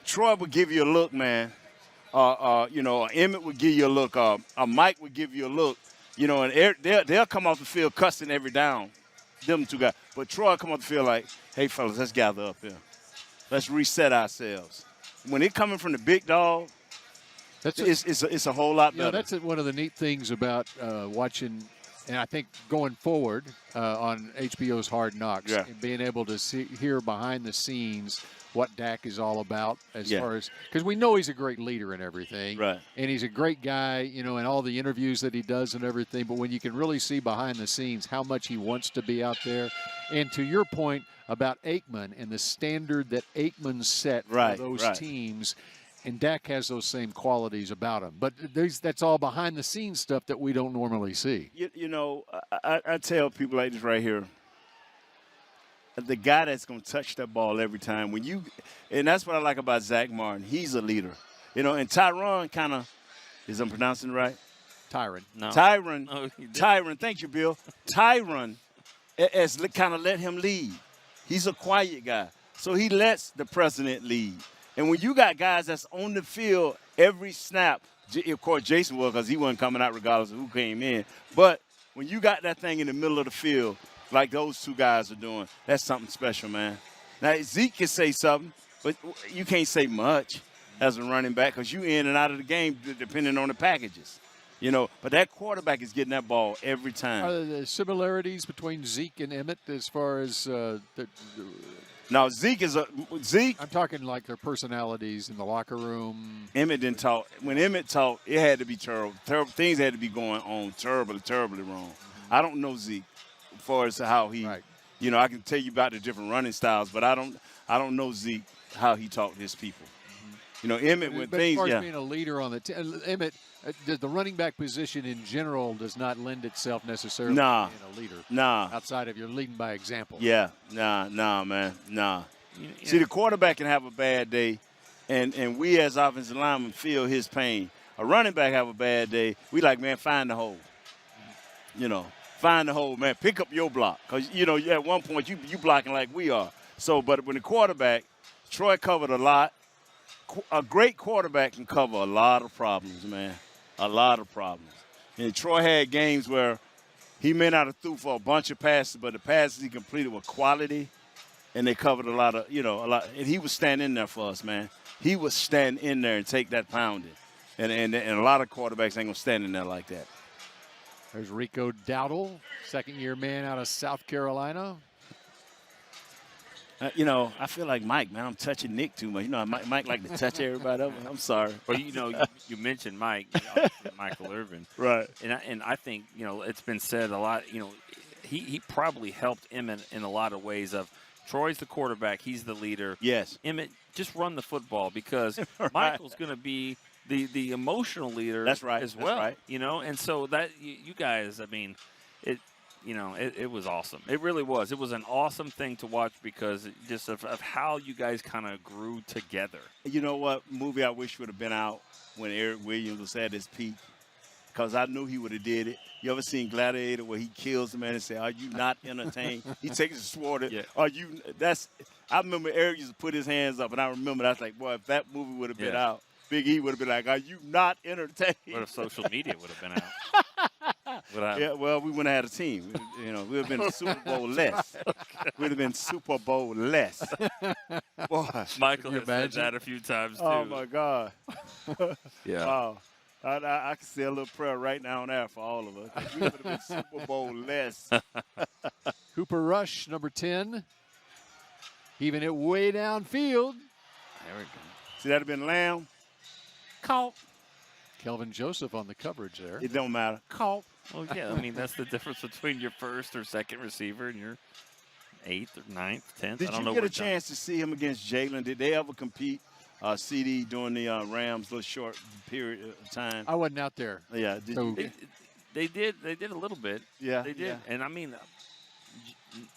Troy would give you a look, man. Emmett would give you a look. Mike would give you a look. And they'll come off the field cussing every down, them two guys. But Troy come off the field like, hey, fellas, let's gather up here. Let's reset ourselves. When it coming from the big dog, it's a whole lot better. That's one of the neat things about watching, and I think going forward on HBO's Hard Knocks, and being able to hear behind the scenes what Dak is all about far as – because we know he's a great leader and everything. Right. And he's a great guy, in all the interviews that he does and everything. But when you can really see behind the scenes how much he wants to be out there. And to your point about Aikman and the standard that Aikman set for those teams, and Dak has those same qualities about him. But that's all behind the scenes stuff that we don't normally see. I tell people like this right here. The guy that's going to touch that ball every time. And that's what I like about Zach Martin. He's a leader. And Tyron kind of, is I'm pronouncing it right? Tyron. No. Tyron, thank you, Bill. Tyron has kind of let him lead. He's a quiet guy. So he lets the president lead. And when you got guys that's on the field every snap, of course Jason was because he wasn't coming out regardless of who came in. But when you got that thing in the middle of the field, like those two guys are doing, that's something special, man. Now, Zeke can say something, but you can't say much as a running back because you in and out of the game depending on the packages. But that quarterback is getting that ball every time. Are there similarities between Zeke and Emmett as far as Now, Zeke. I'm talking like their personalities in the locker room. Emmett didn't talk. When Emmett talked, it had to be terrible. Things had to be going on terribly wrong. I don't know Zeke. As far as how he, I can tell you about the different running styles, but I don't know Zeke how he talked to his people. Emmett when things. As far as being a leader on the team, Emmett, the running back position in general does not lend itself necessarily to being a leader. Nah. Outside of you're leading by example. Yeah. Nah, man. Nah. See, the quarterback can have a bad day, and we as offensive linemen feel his pain. A running back have a bad day, we like, man, find the hole. Find the hole, man. Pick up your block. Because, at one point, you blocking like we are. So, but when the quarterback, Troy covered a lot. A great quarterback can cover a lot of problems, man. A lot of problems. And Troy had games where he may not have threw for a bunch of passes, but the passes he completed were quality. and they covered a lot. And he was standing in there for us, man. He was stand in there and take that pounding. And a lot of quarterbacks ain't going to stand in there like that. There's Rico Dowdle, second-year man out of South Carolina. I feel like Mike, man. I'm touching Nick too much. Mike like to touch everybody else. I'm sorry. Well, you mentioned Mike, Michael Irvin. Right. And I think, it's been said a lot, he probably helped Emmett in a lot of ways of Troy's the quarterback. He's the leader. Yes. Emmett, just run the football because right. Michael's going to be the emotional leader That's right. as well. That's right. And so that you guys, I mean, it was awesome. It really was. It was an awesome thing to watch because just of how you guys kind of grew together. You know what movie I wish would have been out when Eric Williams was at his peak? Because I knew he would have did it. You ever seen Gladiator where he kills the man and say, "Are you not entertained?" He takes his sword. Yeah. I remember Eric used to put his hands up, and I remember that's like, boy, if that movie would have been out, Big E would have been like, "Are you not entertained?" What if social media would have been out? Yeah, well, we wouldn't have had a team. We would have been Super Bowl less. We'd have been Super Bowl less. Boy, Michael has said that a few times too. oh my God. Yeah. Wow. I can say a little prayer right now and there for all of us. We would have been Super Bowl less. Cooper Rush, number 10. Heaving it way downfield. There we go. See, that have been Lamb. Caught. Kelvin Joseph on the coverage there. It don't matter. Caught. Well, yeah, I mean, that's the difference between your first or second receiver and your 8th or 9th, 10th. Did you get a chance to see him against Jalen? Did they ever compete? CD during the Rams' little short period of time. I wasn't out there. Yeah, They did a little bit. Yeah, they did. yeah. And I mean,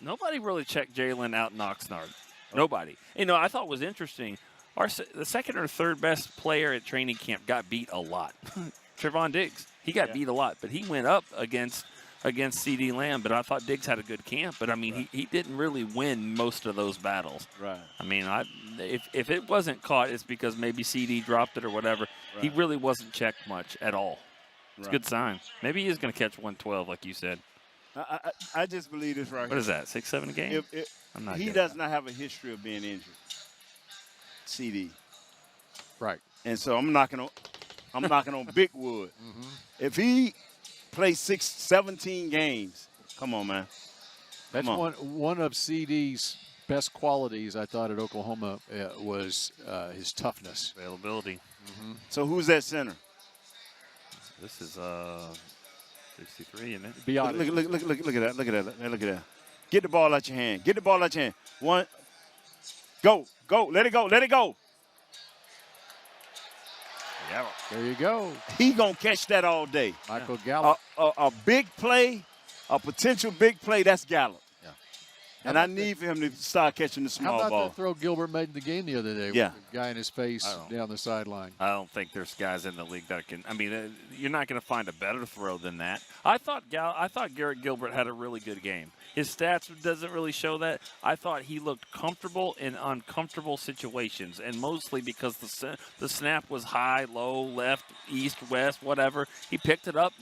nobody really checked Jalen out in Oxnard. Nobody. I thought it was interesting. The second or third best player at training camp got beat a lot. Trevon Diggs. He got beat a lot, but he went up against CeeDee Lamb. But I thought Diggs had a good camp. But I mean, he didn't really win most of those battles. Right. I mean, if it wasn't caught, it's because maybe CD dropped it or whatever. Right. He really wasn't checked much at all. It's a good sign. Maybe he is going to catch 112, like you said. I just believe this right. What is that? 6-7 a game? I'm not. He does not have a history of being injured. CD. Right. And so I'm knocking on big wood. Mm-hmm. If he plays 17 games, come on, man. That's one of CD's best qualities, I thought, at Oklahoma was his toughness. Availability. Mm-hmm. So who's that center? This is 63, isn't it? Look at that. Look at that. Get the ball out your hand. Get the ball out your hand. One. Go. Let it go. Yeah. There you go. He going to catch that all day. Michael Gallup. A big play, a potential big play, that's Gallup. Yeah. And I need for him to start catching the small ball. How about that throw Gilbert made in the game the other day? Yeah. With the guy in his face down the sideline. I don't think there's guys in the league that can. I mean, you're not going to find a better throw than that. I thought Garrett Gilbert had a really good game. His stats doesn't really show that. I thought he looked comfortable in uncomfortable situations, and mostly because the snap was high, low, left, east, west, whatever. He picked it up,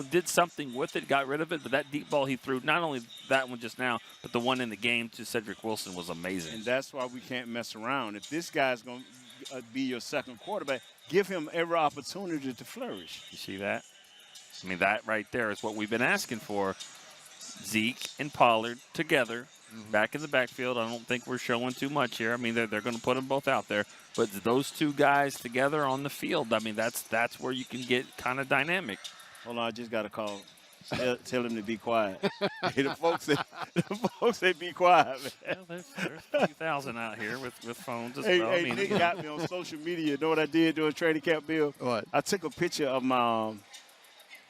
did something with it, got rid of it. But that deep ball he threw, not only that one just now, but the one in the game to Cedric Wilson was amazing. And that's why we can't mess around. If this guy's going to be your second quarterback, give him every opportunity to flourish. You see that? I mean, that right there is what we've been asking for. Zeke and Pollard together back in the backfield. I don't think we're showing too much here. I mean, they're going to put them both out there. But those two guys together on the field, I mean, that's where you can get kind of dynamic. Hold on, I just got a call. Tell him to be quiet. The folks say be quiet, man. Well, there's a few thousand out here with phones as well. Hey, Nick got me on social media. You know what I did during training camp, Bill? What? I took a picture of my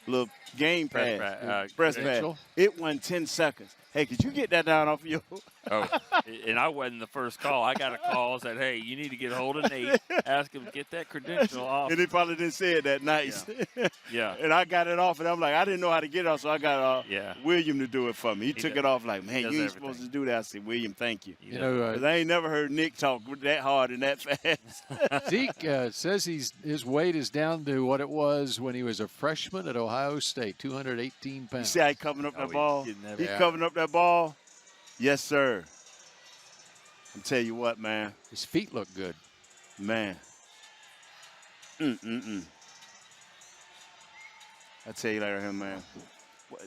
little game pass. Press pass. It won 10 seconds. Hey, could you get that down off of your? Oh, and I wasn't the first call. I got a call said, "Hey, you need to get a hold of Nate. Ask him to get that credential off." And he probably didn't say it that nice. Yeah. And I got it off, and I'm like, I didn't know how to get it off, so I got William to do it for me. He took it off like, man, you ain't supposed to do that. I said, William, thank you. Because I ain't never heard Nick talk that hard and that fast. Zeke says his weight is down to what it was when he was a freshman at Ohio State, 218 pounds. You see how he covering up that ball? He covering up that ball? Yes, sir. I'll tell you what, man. His feet look good. Man. I tell you later, him, man.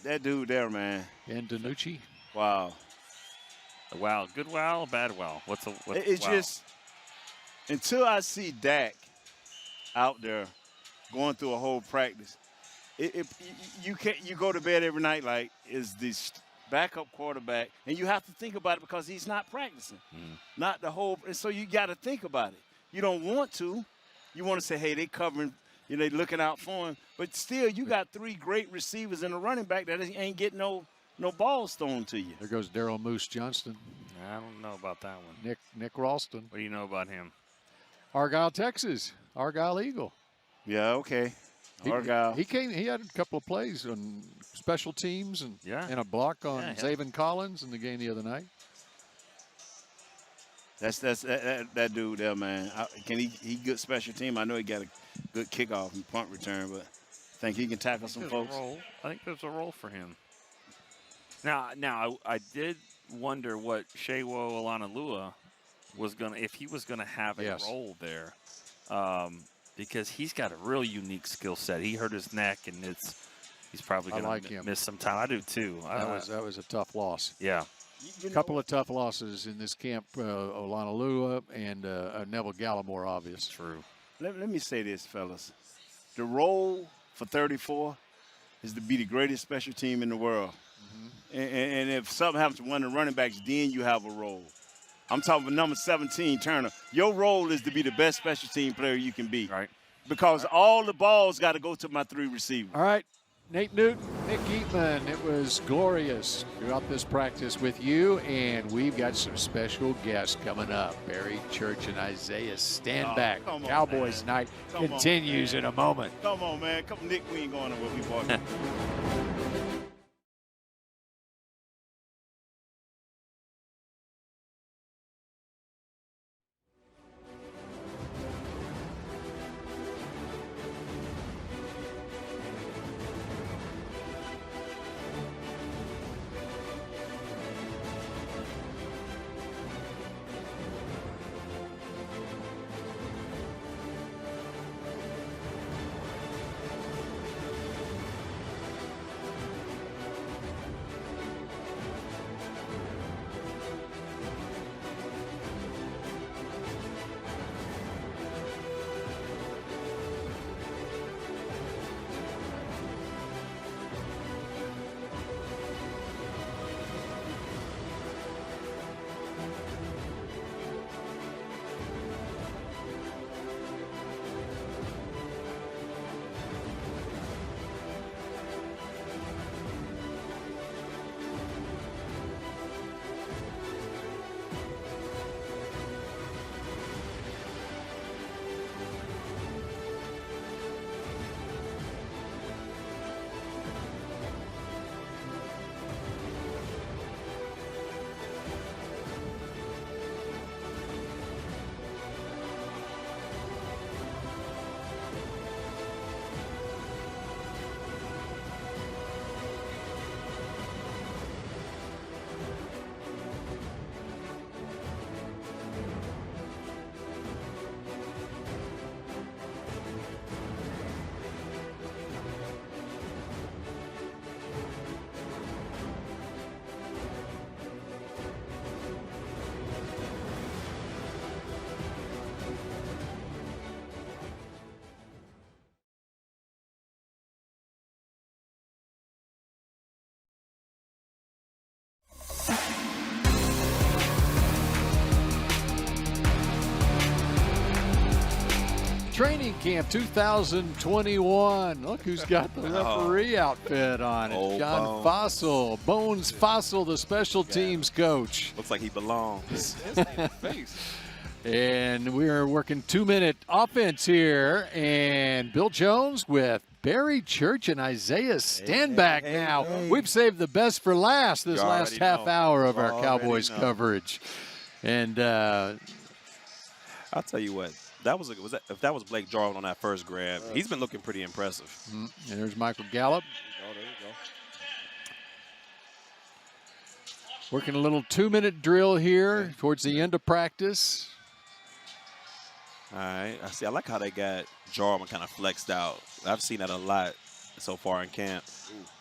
That dude there, man. And Danucci. Wow. Wow, good wow, bad wow. What's It's wow? just until I see Dak out there going through a whole practice, you go to bed every night like, is this backup quarterback, and you have to think about it because he's not practicing, not the whole. And so you got to think about it. You don't want to. You want to say, hey, they covering, they looking out for him, but still, you got 3 great receivers and a running back that ain't getting no balls thrown to you. There goes Daryl Moose Johnston. I don't know about that one. Nick Ralston. What do you know about him? Argyle, Texas. Argyle Eagle. Yeah, okay. Argyle. He had a couple of plays on special teams and a block on Zaven Collins in the game the other night. That's that dude there, man. Can he good special team? I know he got a good kickoff and punt return, but think he can tackle some folks. I think there's a role for him. Now I did wonder what Shewo Olanalua was if he was gonna have a role there, because he's got a real unique skill set. He hurt his neck, and he's probably gonna miss some time. I do too. That was a tough loss. Yeah. A couple of tough losses in this camp, Olanalua and Neville Gallimore, obvious. True. Let me say this, fellas. The role for 34 is to be the greatest special team in the world. And if something happens to one of the running backs, then you have a role. I'm talking about number 17, Turner. Your role is to be the best special team player you can be. Right. Because all the balls got to go to my 3 receivers. All right. Nate Newton, Nick Eatman, it was glorious throughout this practice with you, and we've got some special guests coming up. Barry Church and Isaiah Stanback. Come on, Cowboys man. night continues in a moment. Come on, man. Come on, Nick, we ain't going nowhere. We walking. Training Camp 2021. Look who's got the referee outfit on. It's John Fossil. Bones Fossil, the special teams coach. Looks like he belongs. And we are working 2-minute offense here. And Bill Jones with Barry Church and Isaiah Stanback now. We've saved the best for last this last half hour of our Cowboys coverage. And I'll tell you what. If that was Blake Jarwin on that first grab, he's been looking pretty impressive. And there's Michael Gallup. There you go. Working a little 2-minute drill here towards the end of practice. All right. I like how they got Jarman kind of flexed out. I've seen that a lot so far in camp.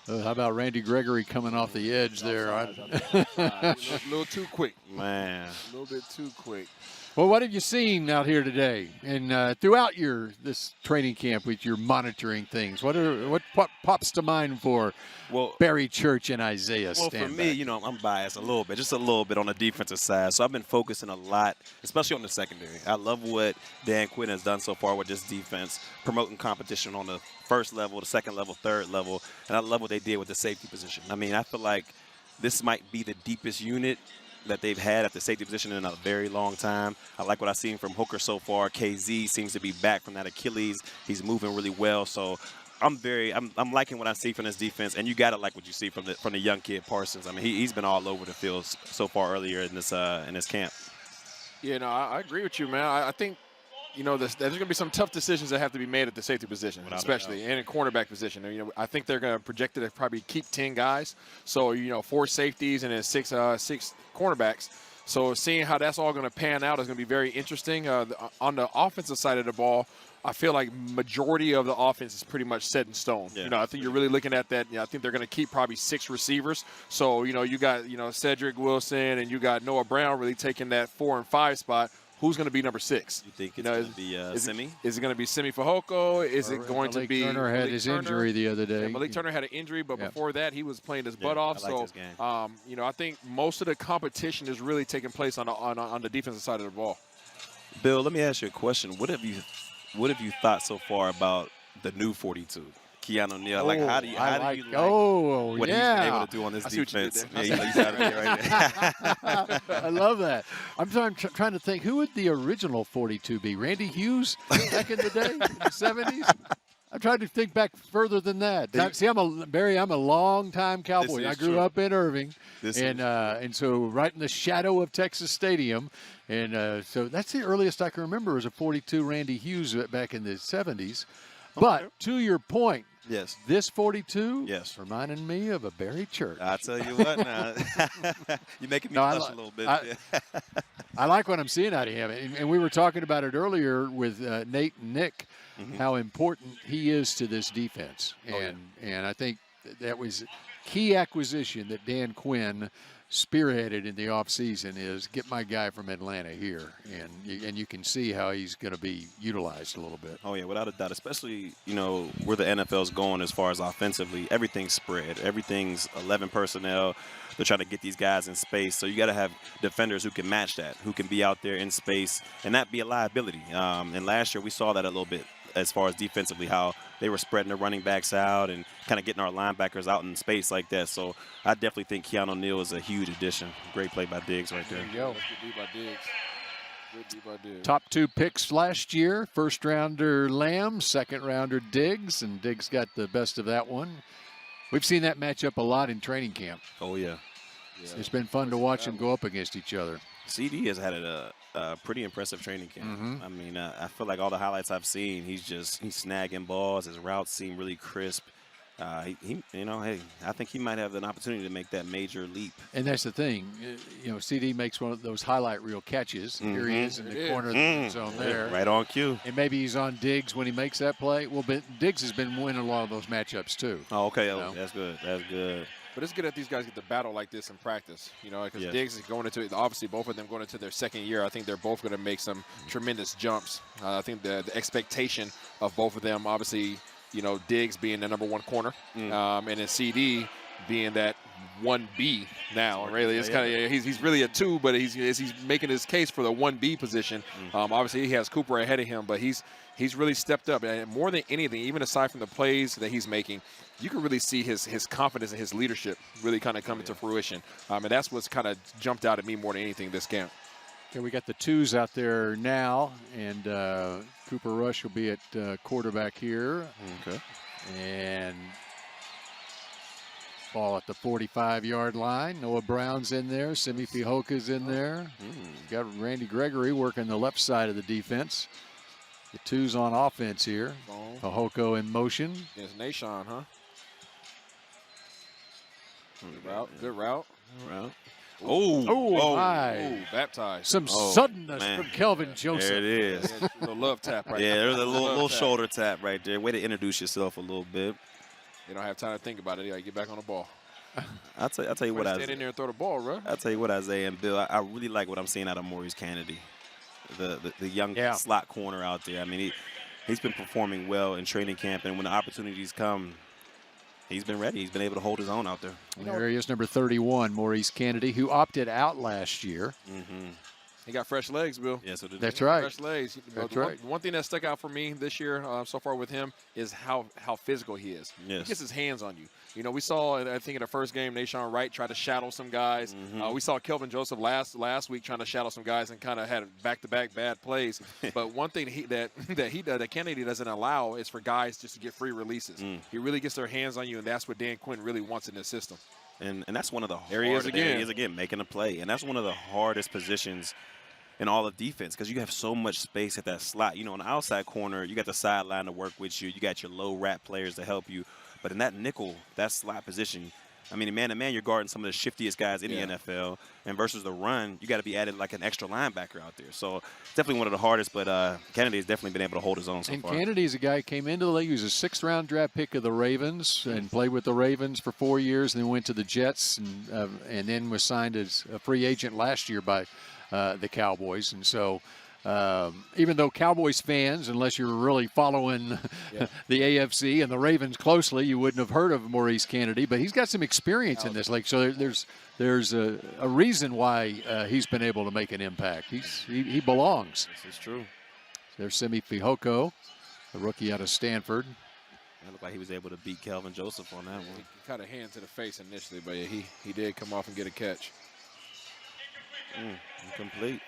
How about Randy Gregory coming off the edge there? A little too quick. Man. A little bit too quick. Well, what have you seen out here today and throughout this training camp with your monitoring things? What pops to mind for Barry Church and Isaiah Well, for me, I'm biased a little bit, just a little bit on the defensive side. So I've been focusing a lot, especially on the secondary. I love what Dan Quinn has done so far with this defense, promoting competition on the first level, the second level, third level, and I love what they did with the safety position. I mean, I feel like this might be the deepest unit that they've had at the safety position in a very long time. I like what I've seen from Hooker so far. KZ seems to be back from that Achilles. He's moving really well. So I'm liking what I see from this defense, and you got to like what you see from the young kid Parsons. I mean, he's been all over the field so far earlier in this camp. Yeah, no, I agree with you, man. I think, there's going to be some tough decisions that have to be made at the safety position, especially, and in cornerback position. I think they're going to project it to probably keep 10 guys. So, 4 safeties and then six cornerbacks. So seeing how that's all going to pan out is going to be very interesting. On the offensive side of the ball, I feel like majority of the offense is pretty much set in stone. Yeah. I think you're really looking at that. I think they're going to keep probably 6 receivers. So, you got, Cedric Wilson and you got Noah Brown really taking that 4 and 5 spot. Who's going to be number 6? You think it's going to be Simi? Is it going to be Simi Fehoko? Is it going to be Turner had his injury the other day. Yeah, Malik Turner had an injury, but before that, he was playing his butt off. I like this game. I think most of the competition is really taking place on the defensive side of the ball. Bill, let me ask you a question. What have you thought so far about the new 42? Keanu Neal, how do you like what he's been able to do on this defense? I love that. I'm trying to think, who would the original 42 be? Randy Hughes back in the day, in the 70s? I'm trying to think back further than that. See, I'm a long-time Cowboy. I grew up in Irving, and so right in the shadow of Texas Stadium, and so that's the earliest I can remember as a 42 Randy Hughes back in the 70s. But to your point, yes, this 42 reminded me of a Barry Church. I tell you what, now you're making me blush a little bit. I like what I'm seeing out of him, and we were talking about it earlier with Nate and Nick, how important he is to this defense, and I think that was key acquisition that Dan Quinn spearheaded in the offseason is get my guy from Atlanta here, and you can see how he's going to be utilized a little bit. Oh, yeah, without a doubt, especially, where the NFL's going as far as offensively. Everything's spread. Everything's 11 personnel. They're trying to get these guys in space, so you got to have defenders who can match that, who can be out there in space and not be a liability. And last year we saw that a little bit as far as defensively, how they were spreading the running backs out and kind of getting our linebackers out in space like that. So I definitely think Keanu Neal is a huge addition. Great play by Diggs right there. There you go. Good D by Diggs. Good D by Diggs. Top 2 picks last year, first-rounder Lamb, second-rounder Diggs, and Diggs got the best of that one. We've seen that matchup a lot in training camp. Oh, yeah. It's been fun to watch them go up against each other. CeeDee has had a pretty impressive training camp. I mean, I feel like all the highlights I've seen, he's snagging balls. His routes seem really crisp. Hey, I think he might have an opportunity to make that major leap. And that's the thing. CeeDee makes one of those highlight reel catches. Here he is in the corner of the zone there. Right on cue. And maybe he's on Diggs when he makes that play. Well, but Diggs has been winning a lot of those matchups too. Oh, okay. That's good. That's good. But it's good that these guys get to battle like this in practice, because Diggs is going into, obviously both of them going into their second year. I think they're both going to make some tremendous jumps. I think the expectation of both of them, obviously, Diggs being the number 1 corner, and then CeeDee being that 1B now. Really, it's kind of he's really a 2, but he's making his case for the 1B position. Obviously, he has Cooper ahead of him, but he's really stepped up. And more than anything, even aside from the plays that he's making, you can really see his confidence and his leadership really kind of coming to fruition. And that's what's kind of jumped out at me more than anything this camp. Okay, we got the 2s out there now, and Cooper Rush will be at quarterback here. Okay. And ball at the 45-yard line. Noah Brown's in there. Simi Fehoka's in there. Got Randy Gregory working the left side of the defense. The 2s on offense here. Fehoko in motion. Against Nashon, huh? Good route. Oh, my. Baptized. Some suddenness man. from Kelvin Joseph. There it is. Yeah, a little love tap right Yeah, there. there's a little shoulder tap right there. Way to introduce yourself a little bit. They don't have time to think about it. They got to get back on the ball. I'll tell you what, Stand in there and throw the ball, bro. I'll tell you what, Isaiah and Bill, I really like what I'm seeing out of Maurice Kennedy, the young slot corner out there. I mean, he's been performing well in training camp, and when the opportunities come, he's been ready. He's been able to hold his own out there. There he is, number 31, Maurice Kennedy, who opted out last year. He got fresh legs, Bill. Yeah, so that's right. Fresh legs. That's right. One thing that stuck out for me this year so far with him is how physical he is. Yes. He gets his hands on you. You know, we saw, I think in the first game, Nashawn Wright tried to shadow some guys. We saw Kelvin Joseph last week trying to shadow some guys and kind of had back-to-back bad plays. But one thing that Kennedy doesn't allow is for guys just to get free releases. He really gets their hands on you, and that's what Dan Quinn really wants in this system. And that's one of the There he is again, making a play. And that's one of the hardest positions in all of defense because you have so much space at that slot. You know, on the outside corner, you got the sideline to work with you. You got your low wrap players to help you. But in that nickel, that slot position, I mean, man-to-man, you're guarding some of the shiftiest guys in the NFL. And versus the run, you got to be added like an extra linebacker out there. So it's definitely one of the hardest, but Kennedy has definitely been able to hold his own so far. And Kennedy's a guy who came into the league. He was a 6th-round draft pick of the Ravens and played with the Ravens for 4 years and then went to the Jets and then was signed as a free agent last year by the Cowboys. And so even though Cowboys fans, unless you're really following the AFC and the Ravens closely, you wouldn't have heard of Maurice Kennedy, but he's got some experience in this league. So there's a reason why he's been able to make an impact. He belongs. This is true. There's Simi Fehoko, the rookie out of Stanford. It looked like he was able to beat Kelvin Joseph on that one. He caught a hand to the face initially, but yeah, he did come off and get a catch. Incomplete.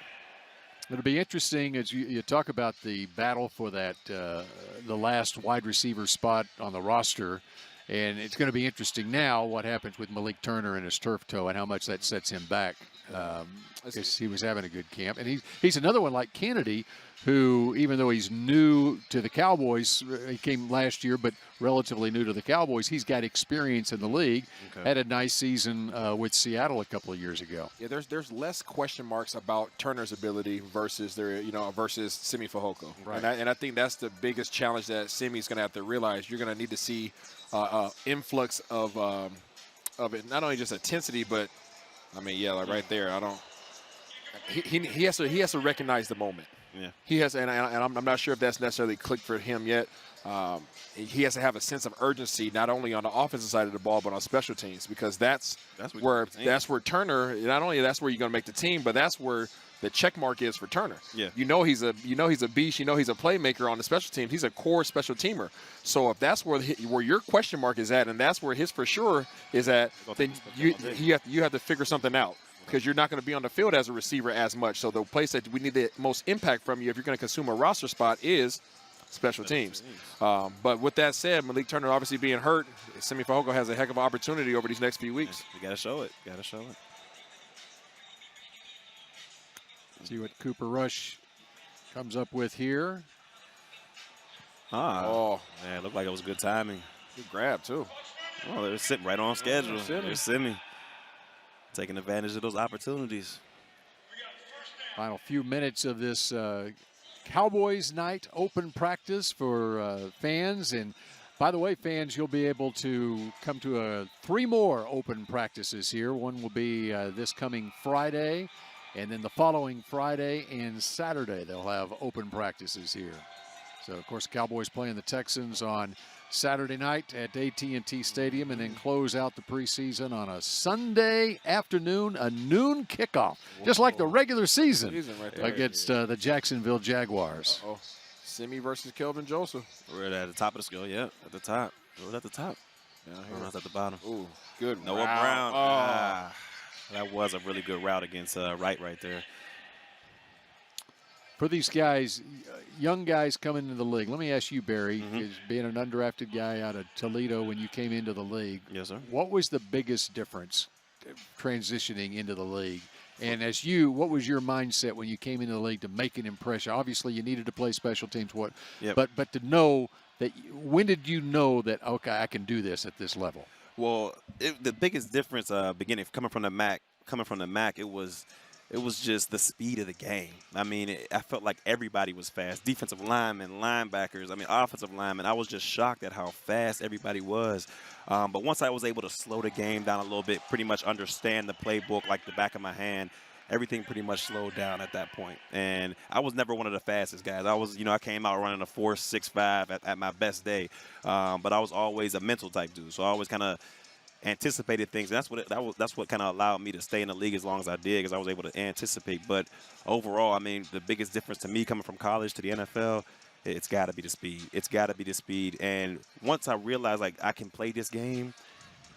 It'll be interesting as you talk about the battle for that the last wide receiver spot on the roster, and it's going to be interesting now what happens with Malik Turner and his turf toe and how much that sets him back because he was having a good camp. And he's another one like Kennedy who, even though he's new to the Cowboys, he came last year, but relatively new to the Cowboys, he's got experience in the league. Okay. Had a nice season with Seattle a couple of years ago. Yeah, there's less question marks about Turner's ability versus versus Simi Fehoko. Right. And I think that's the biggest challenge that Simi's going to have to realize. You're going to need to see influx of it, not only just intensity, but I mean, yeah, like right there. He has to recognize the moment. Yeah, he has, and I'm not sure if that's necessarily clicked for him yet. He has to have a sense of urgency, not only on the offensive side of the ball, but on special teams, because that's where Turner. Not only that's where you're going to make the team, but that's where the check mark is for Turner. Yeah, he's a beast. He's a playmaker on the special teams. He's a core special teamer. So if that's where your question mark is at, and that's where his for sure is at, then you have to figure something out. Because you're not going to be on the field as a receiver as much. So the place that we need the most impact from you if you're going to consume a roster spot is special teams. But with that said, Malik Turner obviously being hurt, Simi Fehoko has a heck of an opportunity over these next few weeks. You got to show it. See what Cooper Rush comes up with here. Man, it looked like it was good timing. Good grab, too. Oh, they're sitting right on schedule. There's Simi. Taking advantage of those opportunities. Final few minutes of this Cowboys night open practice for fans. And by the way, fans, you'll be able to come to 3 more open practices here. One will be this coming Friday, and then the following Friday and Saturday they'll have open practices here. So, of course, Cowboys playing the Texans on Saturday night at AT&T Stadium, and then close out the preseason on a Sunday afternoon, a noon kickoff, just like the regular season right there, against the Jacksonville Jaguars. Simi versus Kelvin Joseph. We're at the top of the scale, at the top. We're at the top. We're not at the bottom. Ooh, good Noah Brown. That was a really good route against Wright right there. For these guys, young guys coming into the league, let me ask you, Barry, being an undrafted guy out of Toledo when you came into the league. Yes, sir. What was the biggest difference transitioning into the league? And what was your mindset when you came into the league to make an impression? Obviously, you needed to play special teams. But to know that, when did you know that, okay, I can do this at this level? Well, the biggest difference, coming from the MAC, coming from the MAC, it was just the speed of the game. I mean, I felt like everybody was fast. Defensive linemen, linebackers, I mean, offensive linemen. I was just shocked at how fast everybody was. But once I was able to slow the game down a little bit, pretty much understand the playbook like the back of my hand, everything pretty much slowed down at that point. And I was never one of the fastest guys. I came out running a 4.65 at my best day. But I was always a mental type dude. So I always kind of anticipated things. And that's what kind of allowed me to stay in the league as long as I did, because I was able to anticipate. But overall, I mean, the biggest difference to me coming from college to the NFL, it's got to be the speed. It's got to be the speed. And once I realized, like, I can play this game,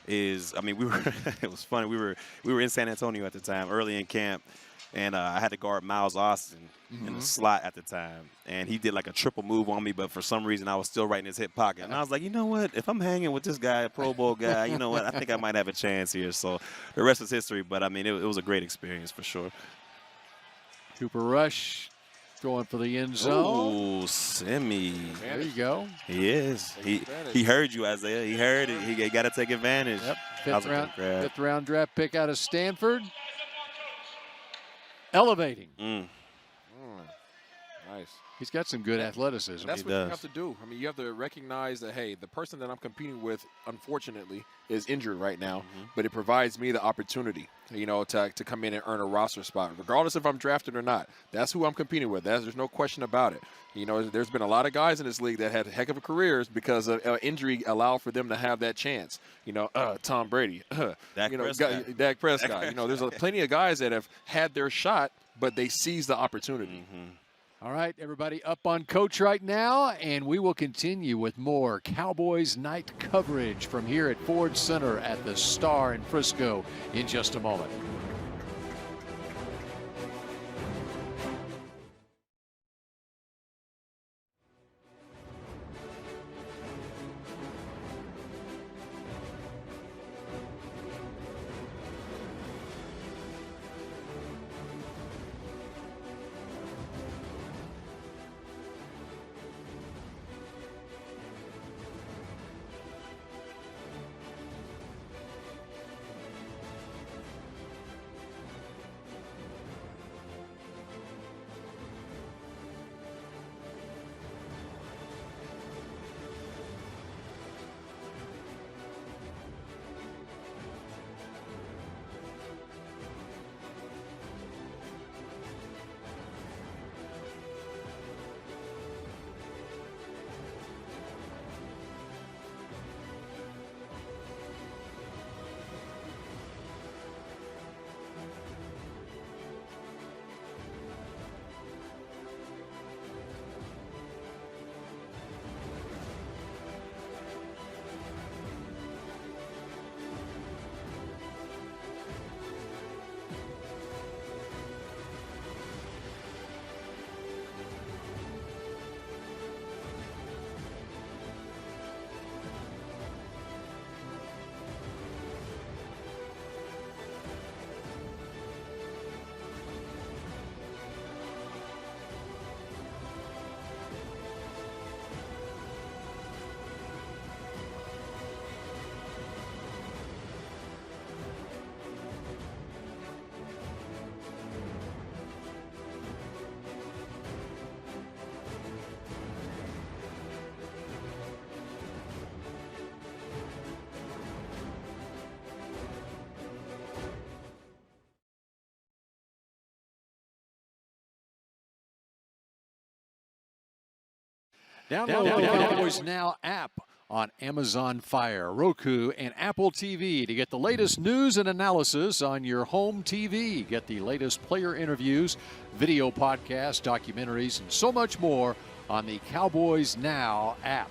it was funny. We were in San Antonio at the time, early in camp, and I had to guard Miles Austin in the slot at the time. And he did like a triple move on me, but for some reason I was still right in his hip pocket. And I was like, you know what? If I'm hanging with this guy, a Pro Bowl guy, you know what? I think I might have a chance here. So the rest is history. But, I mean, it was a great experience for sure. Cooper Rush going for the end zone. Oh, Simi. There you go. He is. He heard you, Isaiah. He heard it. He got to take advantage. Yep. Fifth round draft pick out of Stanford. Elevating. Nice. He's got some good athleticism. That's what you have to do. I mean, you have to recognize that, hey, the person that I'm competing with, unfortunately, is injured right now, but it provides me the opportunity, to come in and earn a roster spot, regardless if I'm drafted or not. That's who I'm competing with. There's no question about it. There's been a lot of guys in this league that had heck of a careers because of injury allowed for them to have that chance. Tom Brady, Dak Prescott. There's plenty of guys that have had their shot, but they seized the opportunity. All right, everybody up on Coach right now, and we will continue with more Cowboys night coverage from here at Ford Center at the Star in Frisco in just a moment. Download the Cowboys Now app on Amazon Fire, Roku, and Apple TV to get the latest news and analysis on your home TV. Get the latest player interviews, video podcasts, documentaries, and so much more on the Cowboys Now app.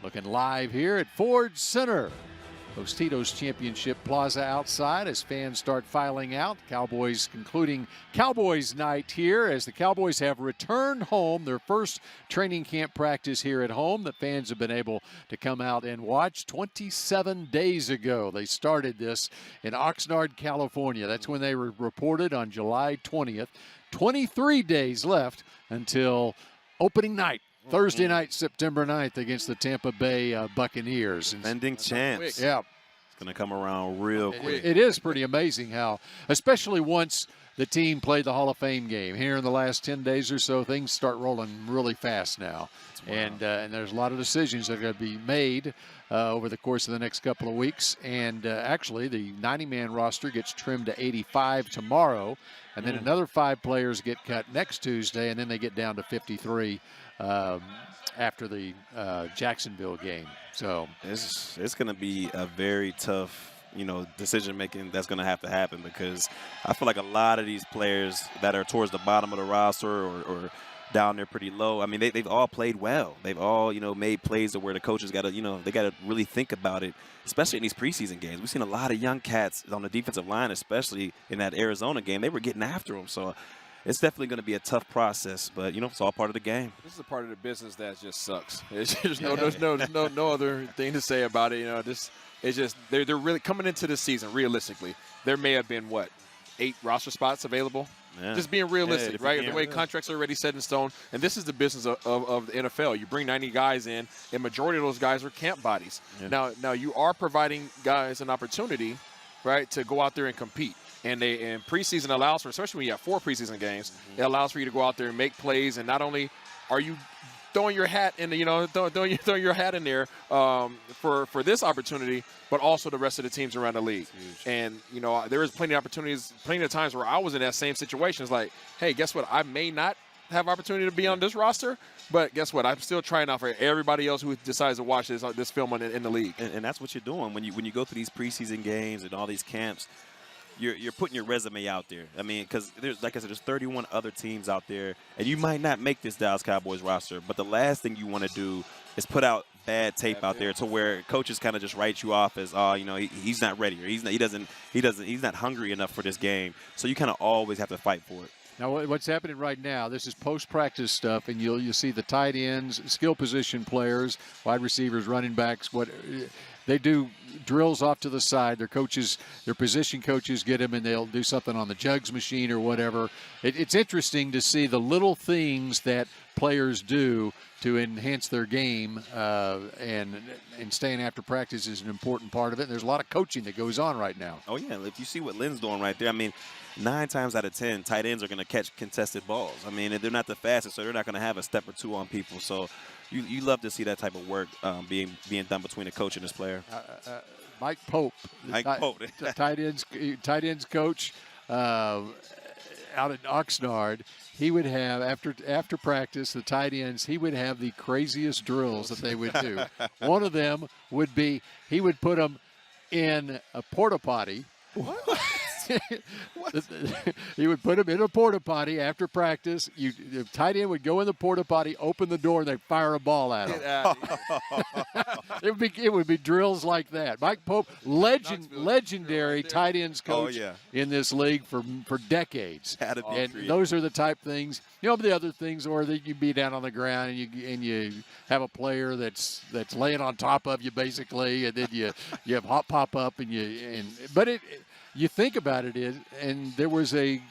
Looking live here at Ford Center, Tostitos Championship Plaza outside as fans start filing out. Cowboys concluding Cowboys night here as the Cowboys have returned home, their first training camp practice here at home that fans have been able to come out and watch. 27 days ago, they started this in Oxnard, California. That's when they were reported on July 20th. 23 days left until opening night. Thursday night, September 9th against the Tampa Bay Buccaneers. Defending champs. Yeah. going to come around real quick. It is pretty amazing how, especially once the team played the Hall of Fame game. Here in the last 10 days or so, things start rolling really fast now. And there's a lot of decisions that are going to be made over the course of the next couple of weeks. And actually, the 90-man roster gets trimmed to 85 tomorrow. And then another 5 players get cut next Tuesday, and then they get down to 53 after the Jacksonville game. So it's going to be a very tough, decision making that's going to have to happen, because I feel like a lot of these players that are towards the bottom of the roster or down there pretty low, I mean, they've all played well. They've all, made plays to where the coaches got to, they got to really think about it, especially in these preseason games. We've seen a lot of young cats on the defensive line, especially in that Arizona game. They were getting after them. So it's definitely going to be a tough process, but, it's all part of the game. This is a part of the business that just sucks. There's no other thing to say about it. It's just they're really coming into this season. Realistically, there may have been 8 roster spots available. Yeah. Just being realistic, right? The way contracts are already set in stone, and this is the business of the NFL. You bring 90 guys in, and majority of those guys are camp bodies. Yeah. Now you are providing guys an opportunity, right, to go out there and compete. And preseason allows for, especially when you have 4 preseason games, it allows for you to go out there and make plays. And not only are you throwing your hat in, throwing your hat in there for this opportunity, but also the rest of the teams around the league. And there is plenty of times where I was in that same situation. It's like, hey, guess what? I may not have opportunity to be on this roster, but guess what? I'm still trying out for everybody else who decides to watch this film in the league. And that's what you're doing when you go through these preseason games and all these camps. You're putting your resume out there. I mean, because like I said, there's 31 other teams out there, and you might not make this Dallas Cowboys roster. But the last thing you want to do is put out bad tape out there to where coaches kind of just write you off as, he's not ready, or he's not hungry enough for this game. So you kind of always have to fight for it. Now, what's happening right now, this is post-practice stuff, and you'll see the tight ends, skill position players, wide receivers, running backs, they do drills off to the side. Their coaches, their position coaches get them, and they'll do something on the jugs machine or whatever. It's interesting to see the little things that players do to enhance their game, and staying after practice is an important part of it. And there's a lot of coaching that goes on right now. Oh, yeah. If you see what Lynn's doing right there, I mean, 9 times out of 10, tight ends are going to catch contested balls. I mean, they're not the fastest, so they're not going to have a step or two on people. So you love to see that type of work being done between a coach and his player. Mike Pope, the tight ends coach out at Oxnard, he would have after practice, the tight ends, he would have the craziest drills that they would do. One of them would be he would put them in a porta potty. What? He would put them in a porta potty after practice. The tight end would go in the porta potty, open the door, and they'd fire a ball at him. It would be drills like that. Mike Pope, legendary tight ends coach in this league for decades. And those are the type things. The other things are that you be down on the ground and you have a player that's laying on top of you basically, and then you have hot pop up but you think about it, and there was a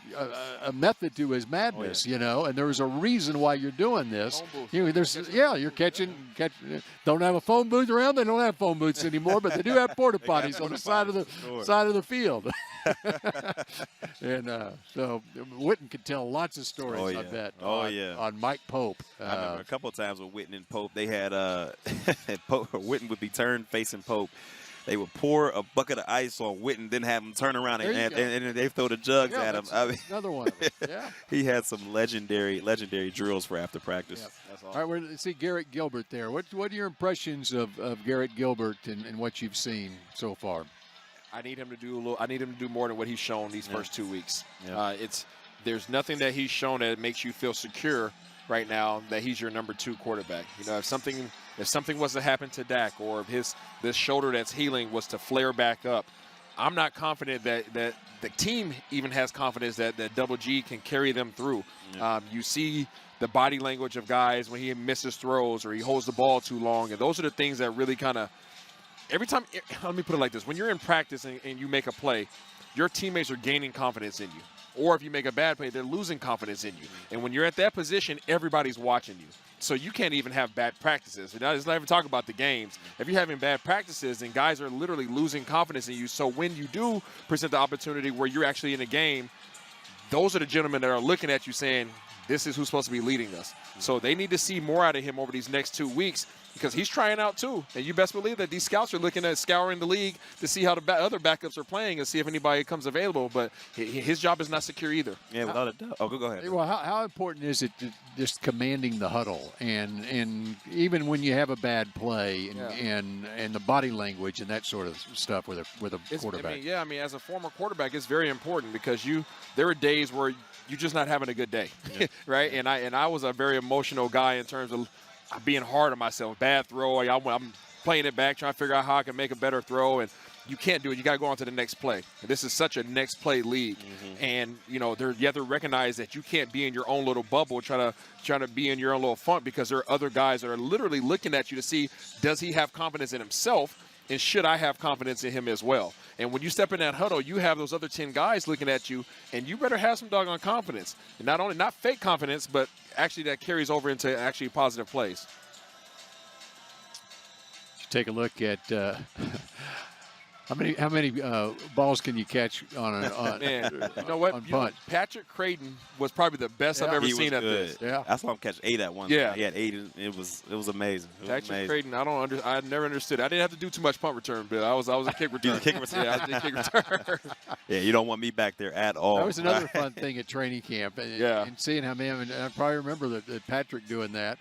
method to his madness, and there was a reason why you're doing this. You're catching. Don't have a phone booth around. They don't have phone booths anymore, but they do have porta potties on the side of the field. And so Witten could tell lots of stories. I bet. On Mike Pope. I remember a couple of times with Witten and Pope, they had Witten would be turned facing Pope. They would pour a bucket of ice on Witten, then have him turn around and they throw the jugs at him. I mean, another one of them. Yeah. He had some legendary drills for after practice. Yeah. That's awesome. All right, let's see Garrett Gilbert there. What are your impressions of Garrett Gilbert and what you've seen so far? I need him to do more than what he's shown these first 2 weeks. Yeah. There's nothing that he's shown that makes you feel secure right now that he's your number 2 quarterback. If something was to happen to Dak, or if this shoulder that's healing was to flare back up, I'm not confident that the team even has confidence that Double G can carry them through. Yeah. You see the body language of guys when he misses throws or he holds the ball too long, and those are the things that really kind of every time, let me put it like this. When you're in practice and you make a play, your teammates are gaining confidence in you. Or if you make a bad play, they're losing confidence in you. And when you're at that position, everybody's watching you. So you can't even have bad practices. And I just not even talk about the games. If you're having bad practices, then guys are literally losing confidence in you. So when you do present the opportunity where you're actually in a game, those are the gentlemen that are looking at you saying, this is who's supposed to be leading us. So they need to see more out of him over these next 2 weeks because he's trying out too. And you best believe that these scouts are looking at scouring the league to see how the other backups are playing and see if anybody comes available. But his job is not secure either. Yeah, without a doubt. Oh, go ahead. Well, how important is it to just commanding the huddle and even when you have a bad play and the body language and that sort of stuff with a quarterback? I mean, as a former quarterback, it's very important because there are days where you're just not having a good day, right? And I was a very emotional guy in terms of being hard on myself. Bad throw, I'm playing it back, trying to figure out how I can make a better throw, and you can't do it. You got to go on to the next play. And this is such a next play league, and you have to recognize that you can't be in your own little bubble, trying to be in your own little funk because there are other guys that are literally looking at you to see does he have confidence in himself. And should I have confidence in him as well? And when you step in that huddle, you have those other 10 guys looking at you, and you better have some doggone confidence. And not fake confidence, but actually that carries over into actually positive plays. Take a look at how many balls can you catch on Man, you know what? on punt? Patrick Creighton was probably the best I've ever seen at this. Yeah, I saw him catch 8 at one. Yeah, he had 8. And it was amazing. Patrick Creighton, I never understood. I didn't have to do too much punt return, but I was a kick return. Kick return. Yeah, I did kick return. Yeah, you don't want me back there at all. That was another fun thing at training camp. And seeing how and I probably remember that Patrick doing that.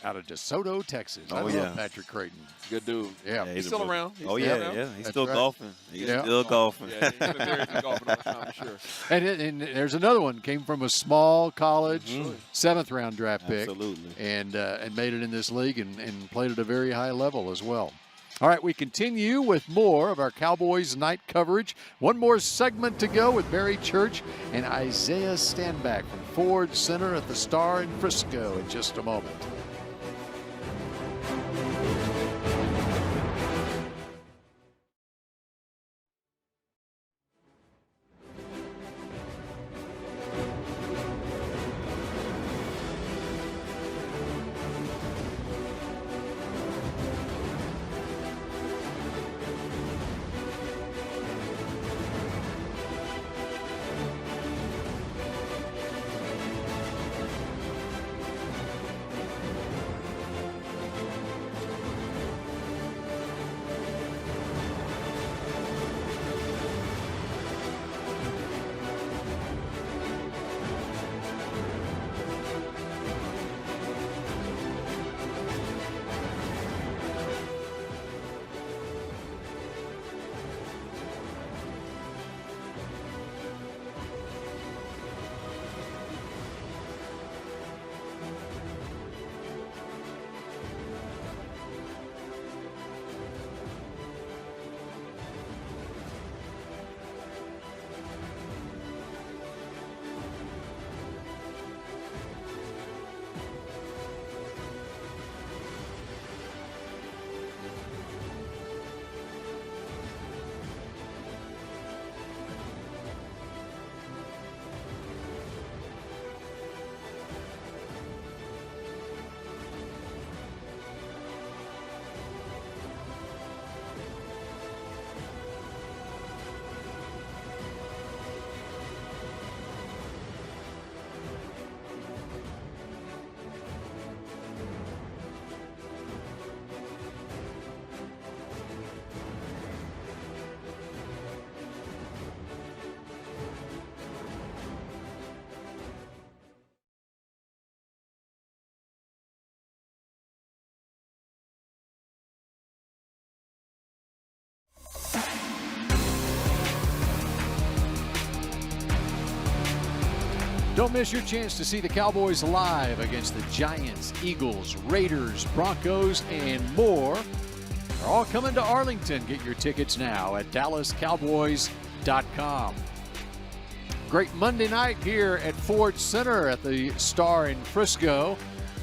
Out of DeSoto, Texas. I love Patrick Creighton. Good dude. Yeah. He's still around. He's still right. golfing. He's still golfing. Yeah, he's been very good golfing all the time, I'm sure. And there's another one. Came from a small college, 7th-round draft pick. Absolutely. And made it in this league and played at a very high level as well. All right, we continue with more of our Cowboys night coverage. One more segment to go with Barry Church and Isaiah Stanback from Ford Center at the Star in Frisco in just a moment. Don't miss your chance to see the Cowboys live against the Giants, Eagles, Raiders, Broncos, and more. They're all coming to Arlington. Get your tickets now at DallasCowboys.com. Great Monday night here at Ford Center at the Star in Frisco.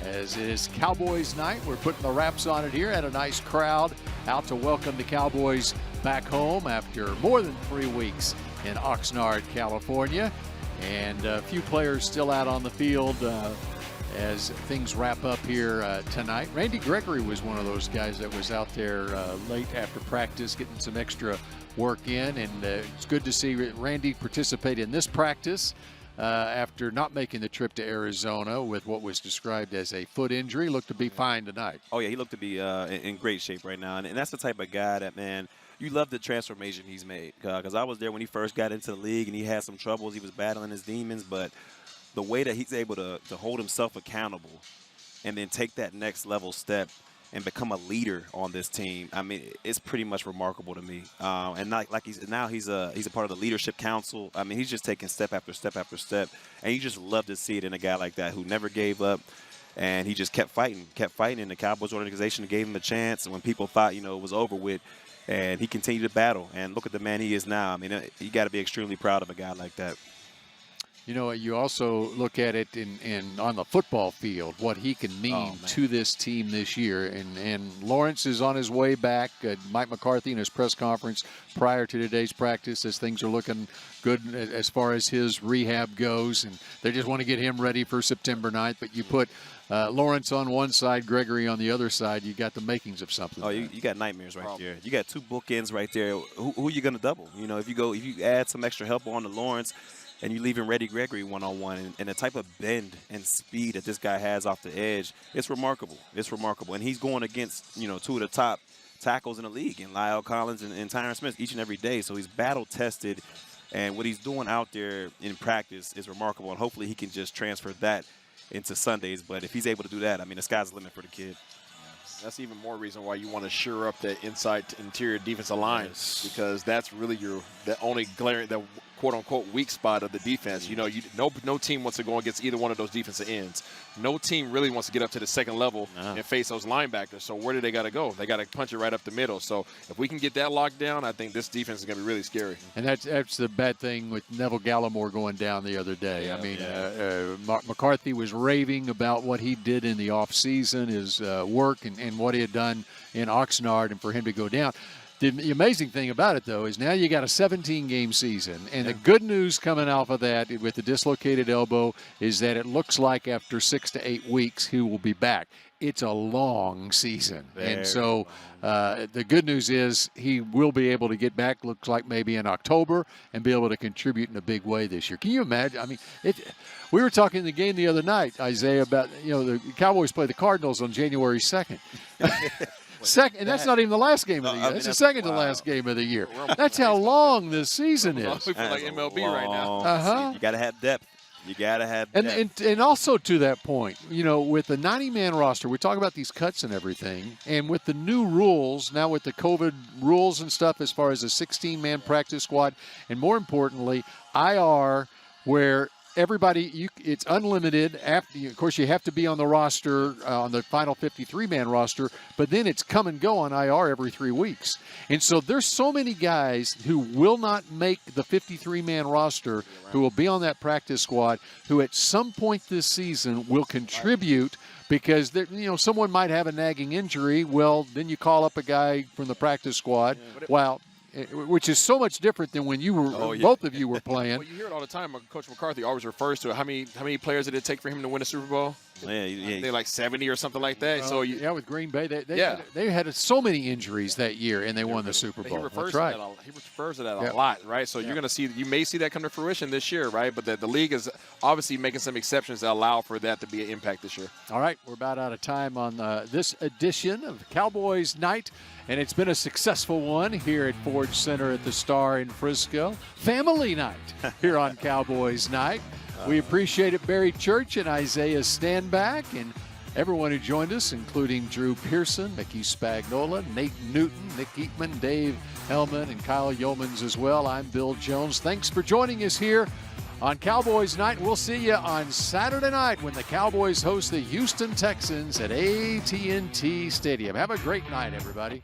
As it is Cowboys night, we're putting the wraps on it here. Had a nice crowd out to welcome the Cowboys back home after more than 3 weeks in Oxnard, California. And a few players still out on the field as things wrap up here tonight. Randy Gregory was one of those guys that was out there late after practice getting some extra work in, and it's good to see Randy participate in this practice after not making the trip to Arizona with what was described as a foot injury. Looked to be fine tonight. Oh, yeah, he looked to be in great shape right now, and that's the type of guy that, man, you love the transformation he's made. Because I was there when he first got into the league, and he had some troubles. He was battling his demons, but the way that he's able to hold himself accountable and then take that next level step and become a leader on this team, I mean, it's pretty much remarkable to me. And he's a part of the leadership council. I mean, he's just taking step after step after step, and you just love to see it in a guy like that who never gave up, and he just kept fighting, and the Cowboys organization gave him a chance, and when people thought, it was over with, and he continued to battle, and look at the man he is now. I mean, you got to be extremely proud of a guy like that. You also look at it on the football field, what he can mean to this team this year. And Lawrence is on his way back. Mike McCarthy in his press conference prior to today's practice as things are looking good as far as his rehab goes. And they just want to get him ready for September 9th. But you put Lawrence on one side, Gregory on the other side, you got the makings of something. Oh, you got nightmares right there. You got two bookends right there. Who are you going to double? If you add some extra help on to Lawrence, and you leaving Randy Gregory one-on-one, and the type of bend and speed that this guy has off the edge, it's remarkable. It's remarkable. And he's going against, two of the top tackles in the league, and Lyle Collins and Tyron Smith each and every day. So he's battle-tested, and what he's doing out there in practice is remarkable, and hopefully he can just transfer that into Sundays. But if he's able to do that, I mean, the sky's the limit for the kid. That's even more reason why you want to shore up that inside interior defensive line, because that's really the only glaring, the quote-unquote weak spot of the defense. No team wants to go against either one of those defensive ends. No team really wants to get up to the second level and face those linebackers. So where do they got to go? They got to punch it right up the middle. So if we can get that locked down, I think this defense is going to be really scary. And that's the bad thing with Neville Gallimore going down the other day. Yeah, I mean, McCarthy was raving about what he did in the offseason, his work and what he had done in Oxnard, and for him to go down. The amazing thing about it, though, is now you got a 17-game season, and the good news coming off of that with the dislocated elbow is that it looks like after 6 to 8 weeks he will be back. It's a long season, and so the good news is he will be able to get back, looks like maybe in October, and be able to contribute in a big way this year. Can you imagine? I mean, we were talking in the game the other night, Isaiah, about, the Cowboys play the Cardinals on January 2nd. And that's not even the last game of the year. That's the second to last game of the year. That's how long this season is. We feel like MLB right now. You got to have depth. You got to have depth. And also to that point, with the 90-man roster, we talk about these cuts and everything, and with the new rules, now with the COVID rules and stuff as far as a 16-man practice squad, and more importantly, IR, where everybody, it's unlimited. Of course, you have to be on the roster, on the final 53-man roster, but then it's come and go on IR every 3 weeks. And so there's so many guys who will not make the 53-man roster, who will be on that practice squad, who at some point this season will contribute because someone might have a nagging injury. Well, then you call up a guy from the practice squad. Which is so much different than when you were both of you were playing. Well, you hear it all the time. Coach McCarthy always refers to it. How many players did it take for him to win a Super Bowl? They're like 70 or something like that. With Green Bay, they had so many injuries that year, and they won the Super Bowl. He refers to that a lot, right? So you're going to see, you may see that come to fruition this year, right? But the league is obviously making some exceptions that allow for that to be an impact this year. All right, we're about out of time on this edition of Cowboys Night, and it's been a successful one here at Ford Center at the Star in Frisco. Family night here on Cowboys Night. We appreciate it, Barry Church and Isaiah Standback, and everyone who joined us, including Drew Pearson, Mickey Spagnola, Nate Newton, Nick Eatman, Dave Hellman, and Kyle Yeomans as well. I'm Bill Jones. Thanks for joining us here on Cowboys Night. We'll see you on Saturday night when the Cowboys host the Houston Texans at AT&T Stadium. Have a great night, everybody.